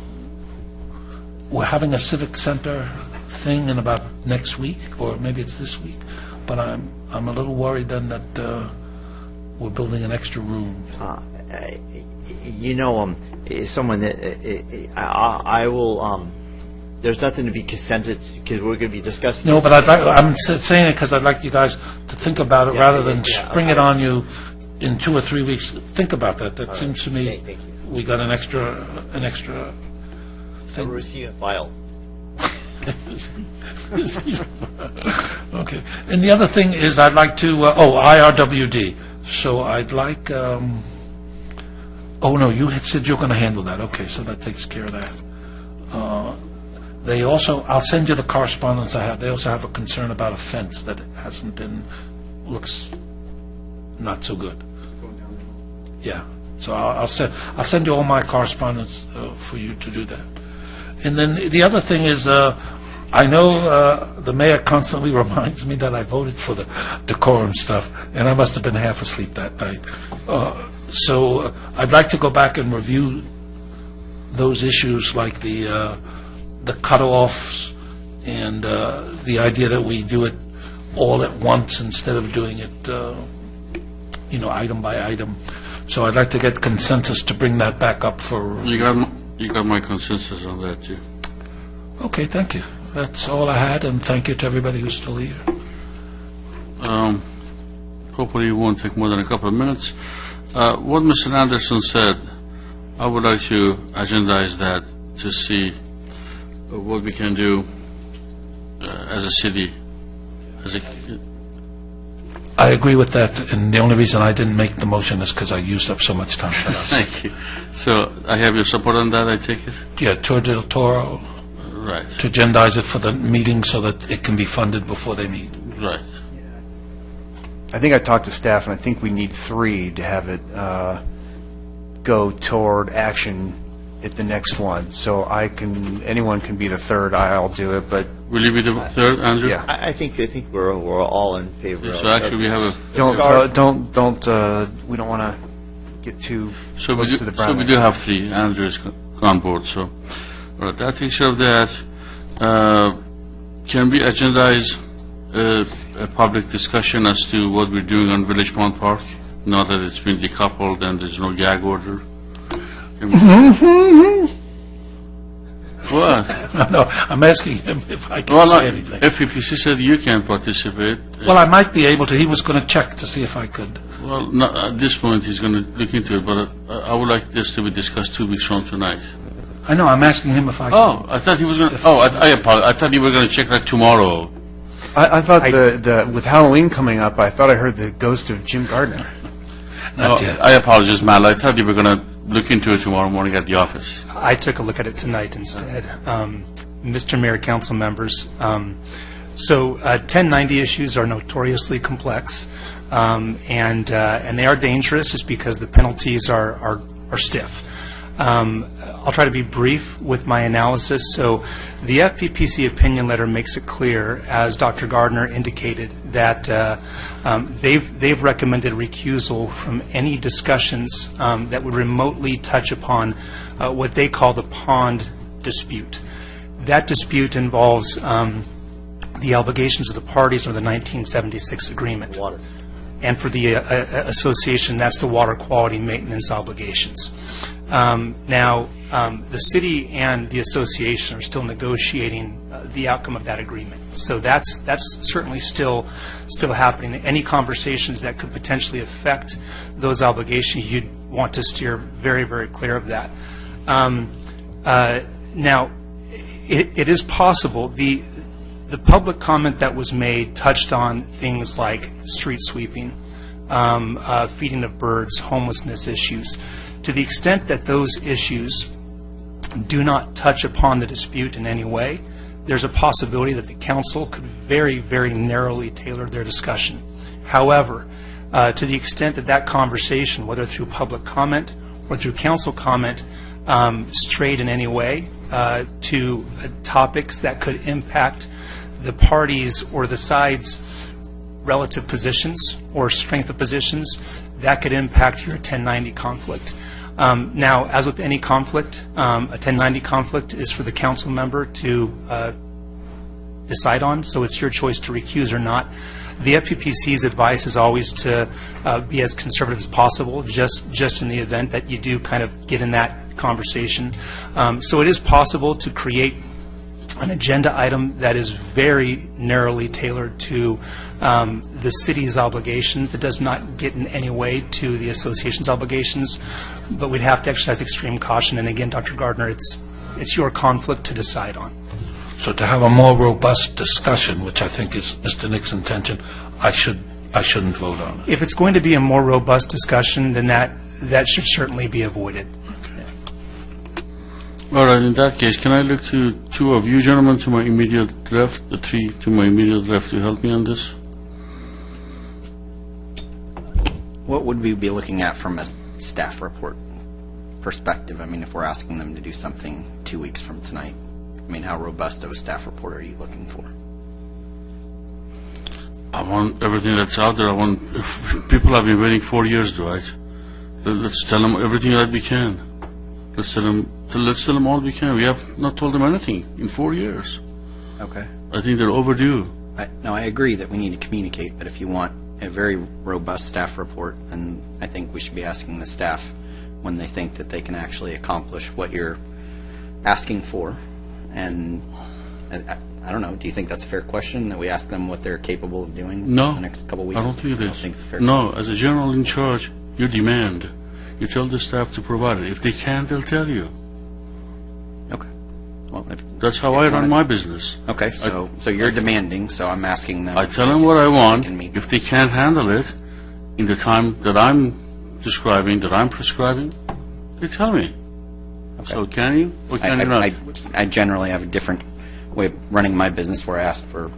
Speaker 14: We're having a civic center thing in about next week, or maybe it's this week, but I'm a little worried then that we're building an extra room.
Speaker 17: Someone that I will. There's nothing to be consented because we're going to be discussing.
Speaker 14: No, but I'm saying it because I'd like you guys to think about it rather than spring it on you in 2 or 3 weeks. Think about that. That seems to me we got an extra thing.
Speaker 17: We'll receive a file.
Speaker 14: Okay. And the other thing is I'd like to, IRWD. So I'd like, oh no, you had said you're going to handle that. Okay, so that takes care of that. They also, I'll send you the correspondence I have. They also have a concern about a fence that hasn't been, looks not so good. Yeah. So I'll send you all my correspondence for you to do that. And then the other thing is, I know the mayor constantly reminds me that I voted for the decorum stuff, and I must have been half asleep that night. So I'd like to go back and review those issues, like the cutoffs and the idea that we do it all at once instead of doing it, item by item. So I'd like to get consensus to bring that back up for.
Speaker 15: You got my consensus on that too.
Speaker 14: Okay, thank you. That's all I had, and thank you to everybody who's still here.
Speaker 15: Hopefully it won't take more than a couple of minutes. What Mr. Anderson said, I would like to agendize that to see what we can do as a city.
Speaker 14: I agree with that, and the only reason I didn't make the motion is because I used up so much time.
Speaker 15: Thank you. So I have your support on that, I take it?
Speaker 14: Yeah, Tour del Toro.
Speaker 15: Right.
Speaker 14: To agendize it for the meeting so that it can be funded before they meet.
Speaker 15: Right.
Speaker 1: I think I talked to staff, and I think we need 3 to have it go toward action at the next one. So anyone can be the third. I'll do it, but
Speaker 15: will you be the third, Andrew?
Speaker 1: Yeah.
Speaker 17: I think we're all in favor.
Speaker 15: So actually, we have a.
Speaker 1: Don't. We don't want to get too close to the brown.
Speaker 15: So we do have 3. Andrew is on board. So, all right, that takes care of that. Can we agendize a public discussion as to what we're doing on Village Pond Park? Now that it's been decoupled and there's no gag order. What?
Speaker 14: No, I'm asking him if I can say anything.
Speaker 15: FPPC said you can't participate.
Speaker 14: Well, I might be able to. He was going to check to see if I could.
Speaker 15: Well, at this point, he's going to look into it, but I would like this to be discussed 2 weeks from tonight.
Speaker 14: I know, I'm asking him if I can.
Speaker 15: Oh, I thought he was going to, I apologize. I thought you were going to check that tomorrow.
Speaker 1: I thought with Halloween coming up, I thought I heard the ghost of Jim Gardner.
Speaker 14: Not yet.
Speaker 15: I apologize, Mal. I thought you were going to look into it tomorrow morning at the office.
Speaker 16: I took a look at it tonight instead. Mr. Mayor, council members, so 1090 issues are notoriously complex, and they are dangerous just because the penalties are stiff. I'll try to be brief with my analysis. So the FPPC opinion letter makes it clear, as Dr. Gardner indicated, that they've recommended recusal from any discussions that would remotely touch upon what they call the pond dispute. That dispute involves the obligations of the parties under the 1976 agreement.
Speaker 17: Water.
Speaker 16: And for the association, that's the water quality maintenance obligations. Now, the city and the association are still negotiating the outcome of that agreement. So that's certainly still happening. Any conversations that could potentially affect those obligations want to steer very, very clear of that. Now, it is possible, the public comment that was made touched on things like street sweeping, feeding of birds, homelessness issues. To the extent that those issues do not touch upon the dispute in any way, there's a possibility that the council could very, very narrowly tailor their discussion. However, to the extent that that conversation, whether through public comment or through council comment, strayed in any way to topics that could impact the parties or the sides' relative positions or strength of positions, that could impact your 1090 conflict. Now, as with any conflict, a 1090 conflict is for the council member to decide on, so it's your choice to recuse or not. The FPPC's advice is always to be as conservative as possible, just in the event that you do kind of get in that conversation. So it is possible to create an agenda item that is very narrowly tailored to the city's obligations, that does not get in any way to the association's obligations, but we'd have to exercise extreme caution. And again, Dr. Gardner, it's your conflict to decide on.
Speaker 14: So to have a more robust discussion, which I think is Mr. Nick's intention, I shouldn't vote on it.
Speaker 16: If it's going to be a more robust discussion, then that should certainly be avoided.
Speaker 15: All right, in that case, can I look to two of you gentlemen to my immediate left, the three to my immediate left, to help me on this?
Speaker 19: What would we be looking at from a staff report perspective? I mean, if we're asking them to do something 2 weeks from tonight, I mean, how robust of a staff report are you looking for?
Speaker 15: I want everything that's out there. I want people have been waiting 4 years, Dwight. Let's tell them everything that we can. Let's tell them all we can. We have not told them anything in 4 years.
Speaker 19: Okay.
Speaker 15: I think they're overdue.
Speaker 19: I agree that we need to communicate, but if you want a very robust staff report, then I think we should be asking the staff when they think that they can actually accomplish what you're asking for. And I don't know, do you think that's a fair question, that we ask them what they're capable of doing
Speaker 15: No,
Speaker 19: in the next couple of weeks?
Speaker 15: I don't think it is.
Speaker 19: Think it's a fair
Speaker 15: No,
Speaker 19: question?
Speaker 15: as a general in charge, you demand. You tell the staff to provide it. If they can't, they'll tell you.
Speaker 19: Okay. Well,
Speaker 15: That's how I run my business.
Speaker 19: Okay, so you're demanding, so I'm asking them.
Speaker 15: I tell them what I want. If they can't handle it in the time that I'm describing, that I'm prescribing, they tell me. Okay. So can you or can you not?
Speaker 19: I generally have a different way of running my business where I ask for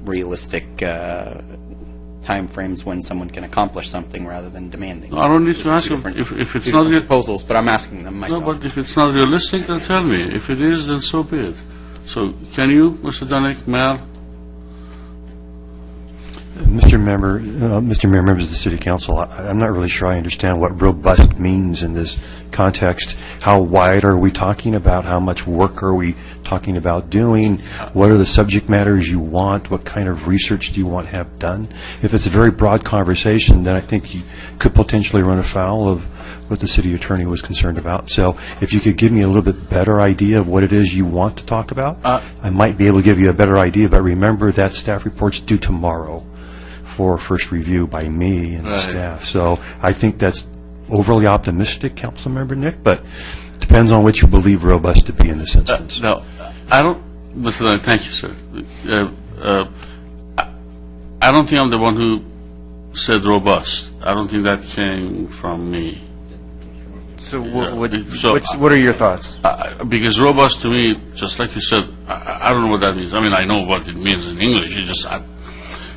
Speaker 19: realistic time frames when someone can accomplish something rather than demanding.
Speaker 15: I don't need to ask them if it's not
Speaker 19: proposals, but I'm asking them myself.
Speaker 15: No, but if it's not realistic, they'll tell me. If it is, then so be it. So can you, Mr. Dunick, Mal?
Speaker 18: Mr. Mayor, members of the City Council, I'm not really sure I understand what robust means in this context. How wide are we talking about? How much work are we talking about doing? What are the subject matters you want? What kind of research do you want to have done? If it's a very broad conversation, then I think you could potentially run afoul of what the city attorney was concerned about. So if you could give me a little bit better idea of what it is you want to talk about, I might be able to give you a better idea. But remember that staff report's due tomorrow for first review by me and the staff. So I think that's overly optimistic, Councilmember Nick, but it depends on what you believe robust to be in this instance.
Speaker 15: No, I don't, Mr. Dunick, thank you, sir. I don't think I'm the one who said robust. I don't think that came from me.
Speaker 1: So what are your thoughts?
Speaker 15: Because robust to me, just like you said, I don't know what that means. I mean, I know what it means in English. It's just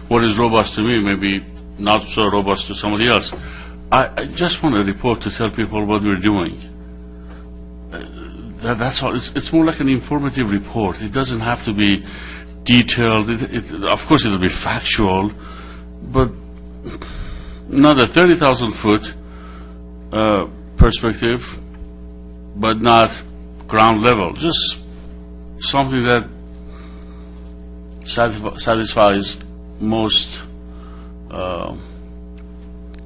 Speaker 15: what is robust to me may be not so robust to somebody else. I just want a report to tell people what we're doing. That's all. It's more like an informative report. It doesn't have to be detailed. Of course, it'll be factual, but not a 30,000-foot perspective, but not ground level. Just something that satisfies most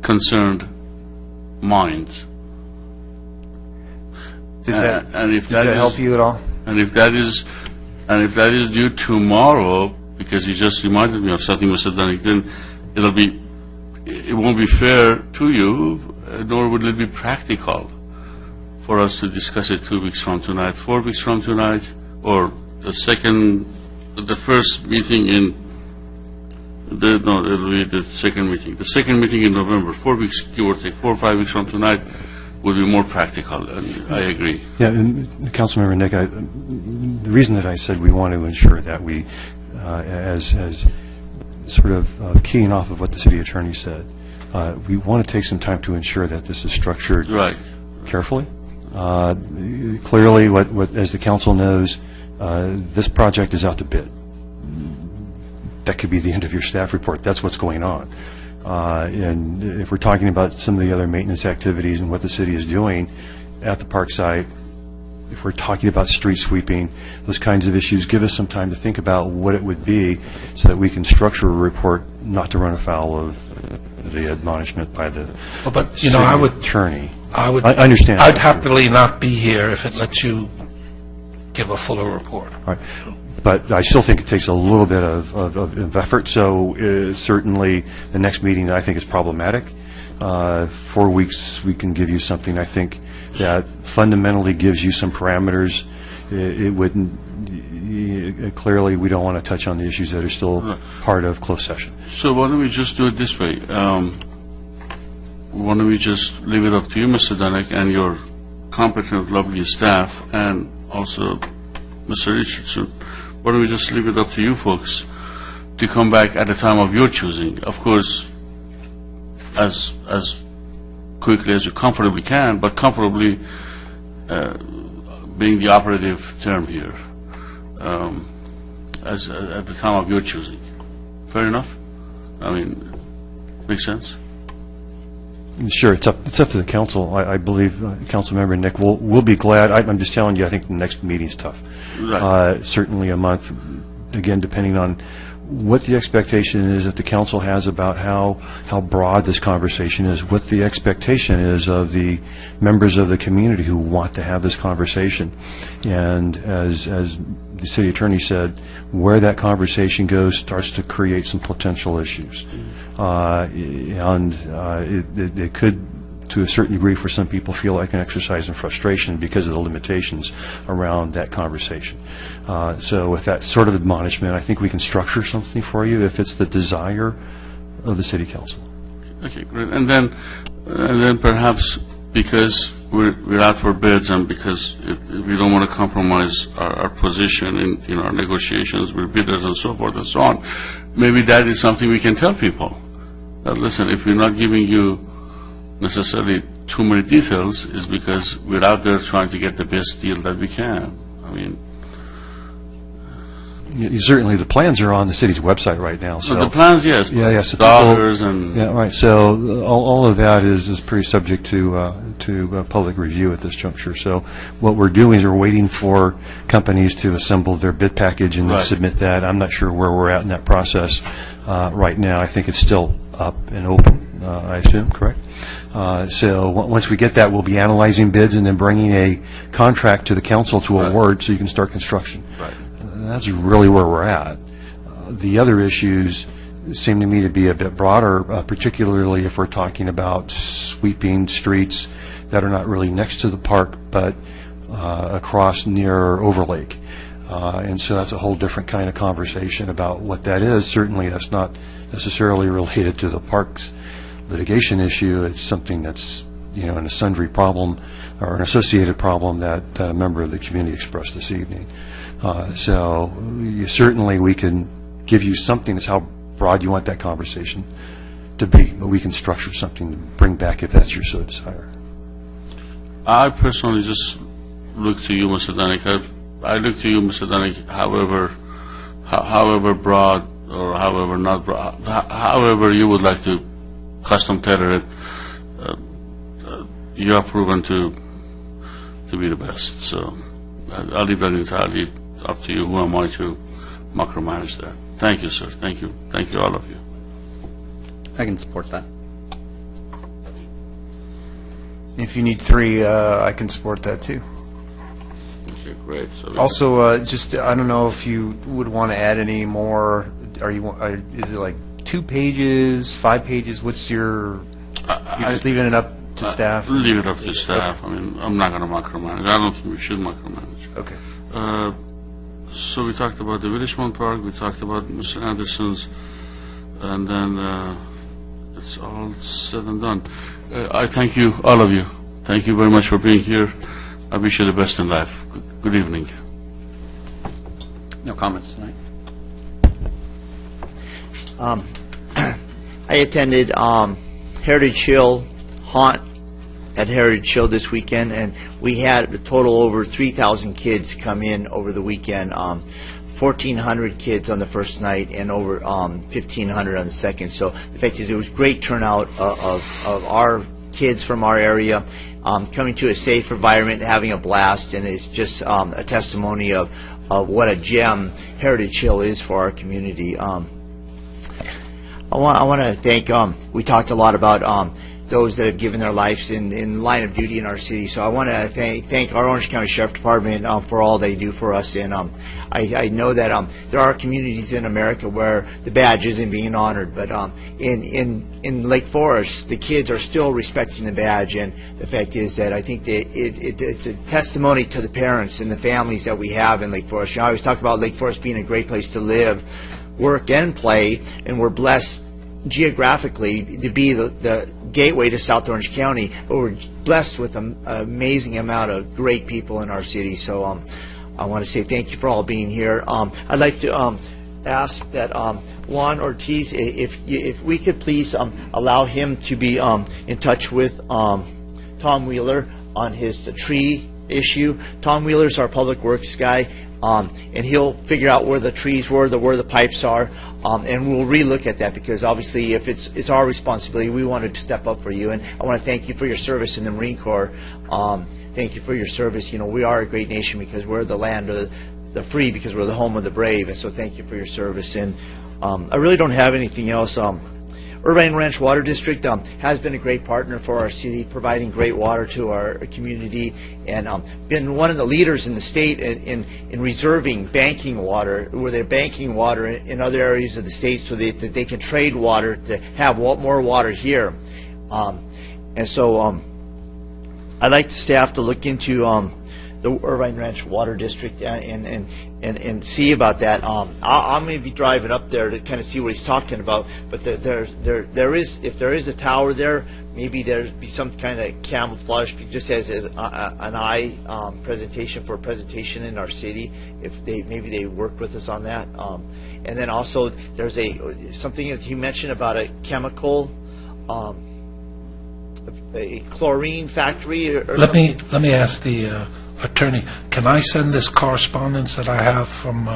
Speaker 15: concerned minds.
Speaker 1: Does that help you at all?
Speaker 15: And if that is due tomorrow, because you just reminded me of something, Mr. Dunick, then it won't be fair to you, nor would it be practical for us to discuss it 2 weeks from tonight, 4 weeks from tonight, or the first meeting in, it'll be the second meeting. The second meeting in November, 4 weeks, give or take, 4 or 5 weeks from tonight, would be more practical, and I agree.
Speaker 18: Yeah, and Councilmember Nick, the reason that I said we want to ensure that we, as sort of keying off of what the city attorney said, we want to take some time to ensure that this is structured carefully. Clearly, what as the council knows, this project is out to bid. That could be the end of your staff report. That's what's going on. And if we're talking about some of the other maintenance activities and what the city is doing at the park site, if we're talking about street sweeping, those kinds of issues, give us some time to think about what it would be so that we can structure a report not to run afoul of the admonishment by the city attorney. I understand.
Speaker 14: I'd happily not be here if it lets you give a fuller report.
Speaker 18: All right. But I still think it takes a little bit of effort, so certainly the next meeting I think is problematic. 4 weeks, we can give you something I think that fundamentally gives you some parameters. It wouldn't, clearly we don't want to touch on the issues that are still part of closed session.
Speaker 15: So why don't we just do it this way? Why don't we just leave it up to you, Mr. Dunick, and your competent, lovely staff, and also Mr. Richardson. Why don't we just leave it up to you folks to come back at the time of your choosing? Of course, as quickly as you comfortably can, but comfortably being the operative term here, at the time of your choosing. Fair enough? I mean, makes sense?
Speaker 18: Sure, it's up to the council. I believe Councilmember Nick will be glad. I'm just telling you, I think the next meeting's tough.
Speaker 15: Right.
Speaker 18: Certainly a month, again, depending on what the expectation is that the council has about how broad this conversation is, what the expectation is of the members of the community who want to have this conversation. And as the city attorney said, where that conversation goes starts to create some potential issues. And it could, to a certain degree, for some people, feel like an exercise in frustration because of the limitations around that conversation. So with that sort of admonishment, I think we can structure something for you if it's the desire of the city council.
Speaker 15: Okay, great. And then perhaps because we're out for bids and because we don't want to compromise our position in our negotiations with bidders and so forth and so on, maybe that is something we can tell people. That, listen, if we're not giving you necessarily too many details, is because we're out there trying to get the best deal that we can. I mean,
Speaker 18: certainly the plans are on the city's website right now. So
Speaker 15: the plans, yes.
Speaker 18: Yeah, yes.
Speaker 15: So dollars and
Speaker 18: yeah, right. So all of that is pretty subject to public review at this juncture. So what we're doing is we're waiting for companies to assemble their bid package and then submit that. I'm not sure where we're at in that process right now. I think it's still up and open, I assume, correct? So once we get that, we'll be analyzing bids and then bringing a contract to the council to award so you can start construction.
Speaker 15: Right.
Speaker 18: That's really where we're at. The other issues seem to me to be a bit broader, particularly if we're talking about sweeping streets that are not really next to the park, but across near Overlake. And so that's a whole different kind of conversation about what that is. Certainly that's not necessarily related to the park's litigation issue. It's something that's, an sundry problem or an associated problem that a member of the community expressed this evening. So certainly we can give you something as how broad you want that conversation to be, but we can structure something to bring back if that's your so desire.
Speaker 15: I personally just look to you, Mr. Dunick. I look to you, Mr. Dunick, however broad or however not broad, however you would like to custom tailor it, you have proven to be the best. So I'll leave that entirely up to you. Who am I to micromanage that? Thank you, sir. Thank you. Thank you, all of you.
Speaker 19: I can support that.
Speaker 1: If you need 3, I can support that too.
Speaker 15: Okay, great. So
Speaker 1: Also, just I don't know if you would want to add any more. Is it like 2 pages, 5 pages? What's your, you're just leaving it up to staff?
Speaker 15: Leave it up to staff. I mean, I'm not going to micromanage. I don't think we should micromanage.
Speaker 1: Okay.
Speaker 15: So we talked about the Richmond Park, we talked about Mr. Anderson's, and then it's all said and done. I thank you, all of you. Thank you very much for being here. I wish you the best in life. Good evening.
Speaker 19: No comments tonight.
Speaker 17: I attended Heritage Hill Haunt at Heritage Hill this weekend, and we had a total over 3,000 kids come in over the weekend. 1,400 kids on the first night and over 1,500 on the second. So the fact is, it was great turnout of our kids from our area coming to a safe environment, having a blast, and it's just a testimony of what a gem Heritage Hill is for our community. I want to thank, we talked a lot about those that have given their lives in line of duty in our city. So I want to thank our Orange County Sheriff Department for all they do for us. And I know that there are communities in America where the badge isn't being honored, but in Lake Forest, the kids are still respecting the badge. And the fact is that I think that it's a testimony to the parents and the families that we have in Lake Forest. You know, I always talk about Lake Forest being a great place to live, work, and play, and we're blessed geographically to be the gateway to South Orange County, but we're blessed with an amazing amount of great people in our city. So I want to say thank you for all being here. I'd like to ask that Juan Ortiz, if we could please allow him to be in touch with Tom Wheeler on his tree issue. Tom Wheeler's our public works guy. And he'll figure out where the trees were, where the pipes are, and we'll relook at that, because obviously if it's our responsibility, we want to step up for you. And I want to thank you for your service in the Marine Corps. Thank you for your service. You know, we are a great nation because we're the land of the free, because we're the home of the brave, and so thank you for your service. And I really don't have anything else. Irvine Ranch Water District has been a great partner for our city, providing great water to our community, and been one of the leaders in the state in reserving banking water, where they're banking water in other areas of the state so that they can trade water to have more water here. And so I'd like the staff to look into the Irvine Ranch Water District and see about that. I'm going to be driving up there to kind of see what he's talking about. But if there is a tower there, maybe there'd be some kind of camouflage, just as an eye presentation for a presentation in our city. If maybe they worked with us on that. And then also there's something that he mentioned about a chemical. A chlorine factory.
Speaker 14: Let me ask the attorney. Can I send this correspondence that I have from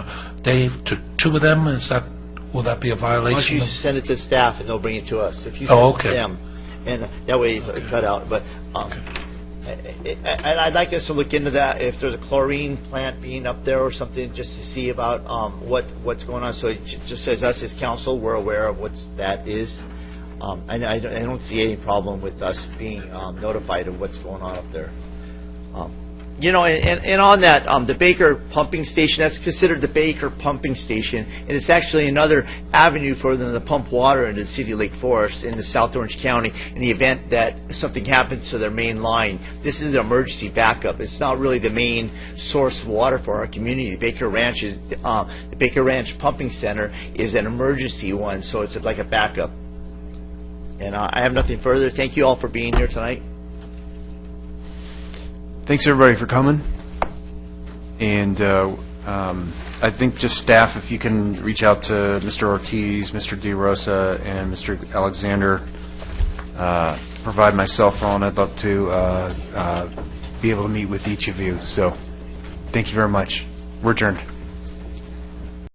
Speaker 14: Dave to two of them? Will that be a violation?
Speaker 17: Why don't you send it to staff and they'll bring it to us? If you send it to them, and that way it's cut out. But I'd like us to look into that. If there's a chlorine plant being up there or something, just to see about what's going on. So it just says us as council, we're aware of what that is. I don't see any problem with us being notified of what's going on up there. You know, and on that, the Baker pumping station, that's considered the Baker pumping station, and it's actually another avenue for them to pump water into the city of Lake Forest in the South Orange County in the event that something happens to their main line. This is an emergency backup. It's not really the main source of water for our community. The Baker Ranch the Baker Ranch Pumping Center is an emergency one, so it's like a backup. And I have nothing further. Thank you all for being here tonight.
Speaker 1: Thanks, everybody, for coming. And I think just staff, if you can reach out to Mr. Ortiz, Mr. DeRosa, and Mr. Alexander, provide my cell phone. I'd love to be able to meet with each of you. So thank you very much. We're adjourned.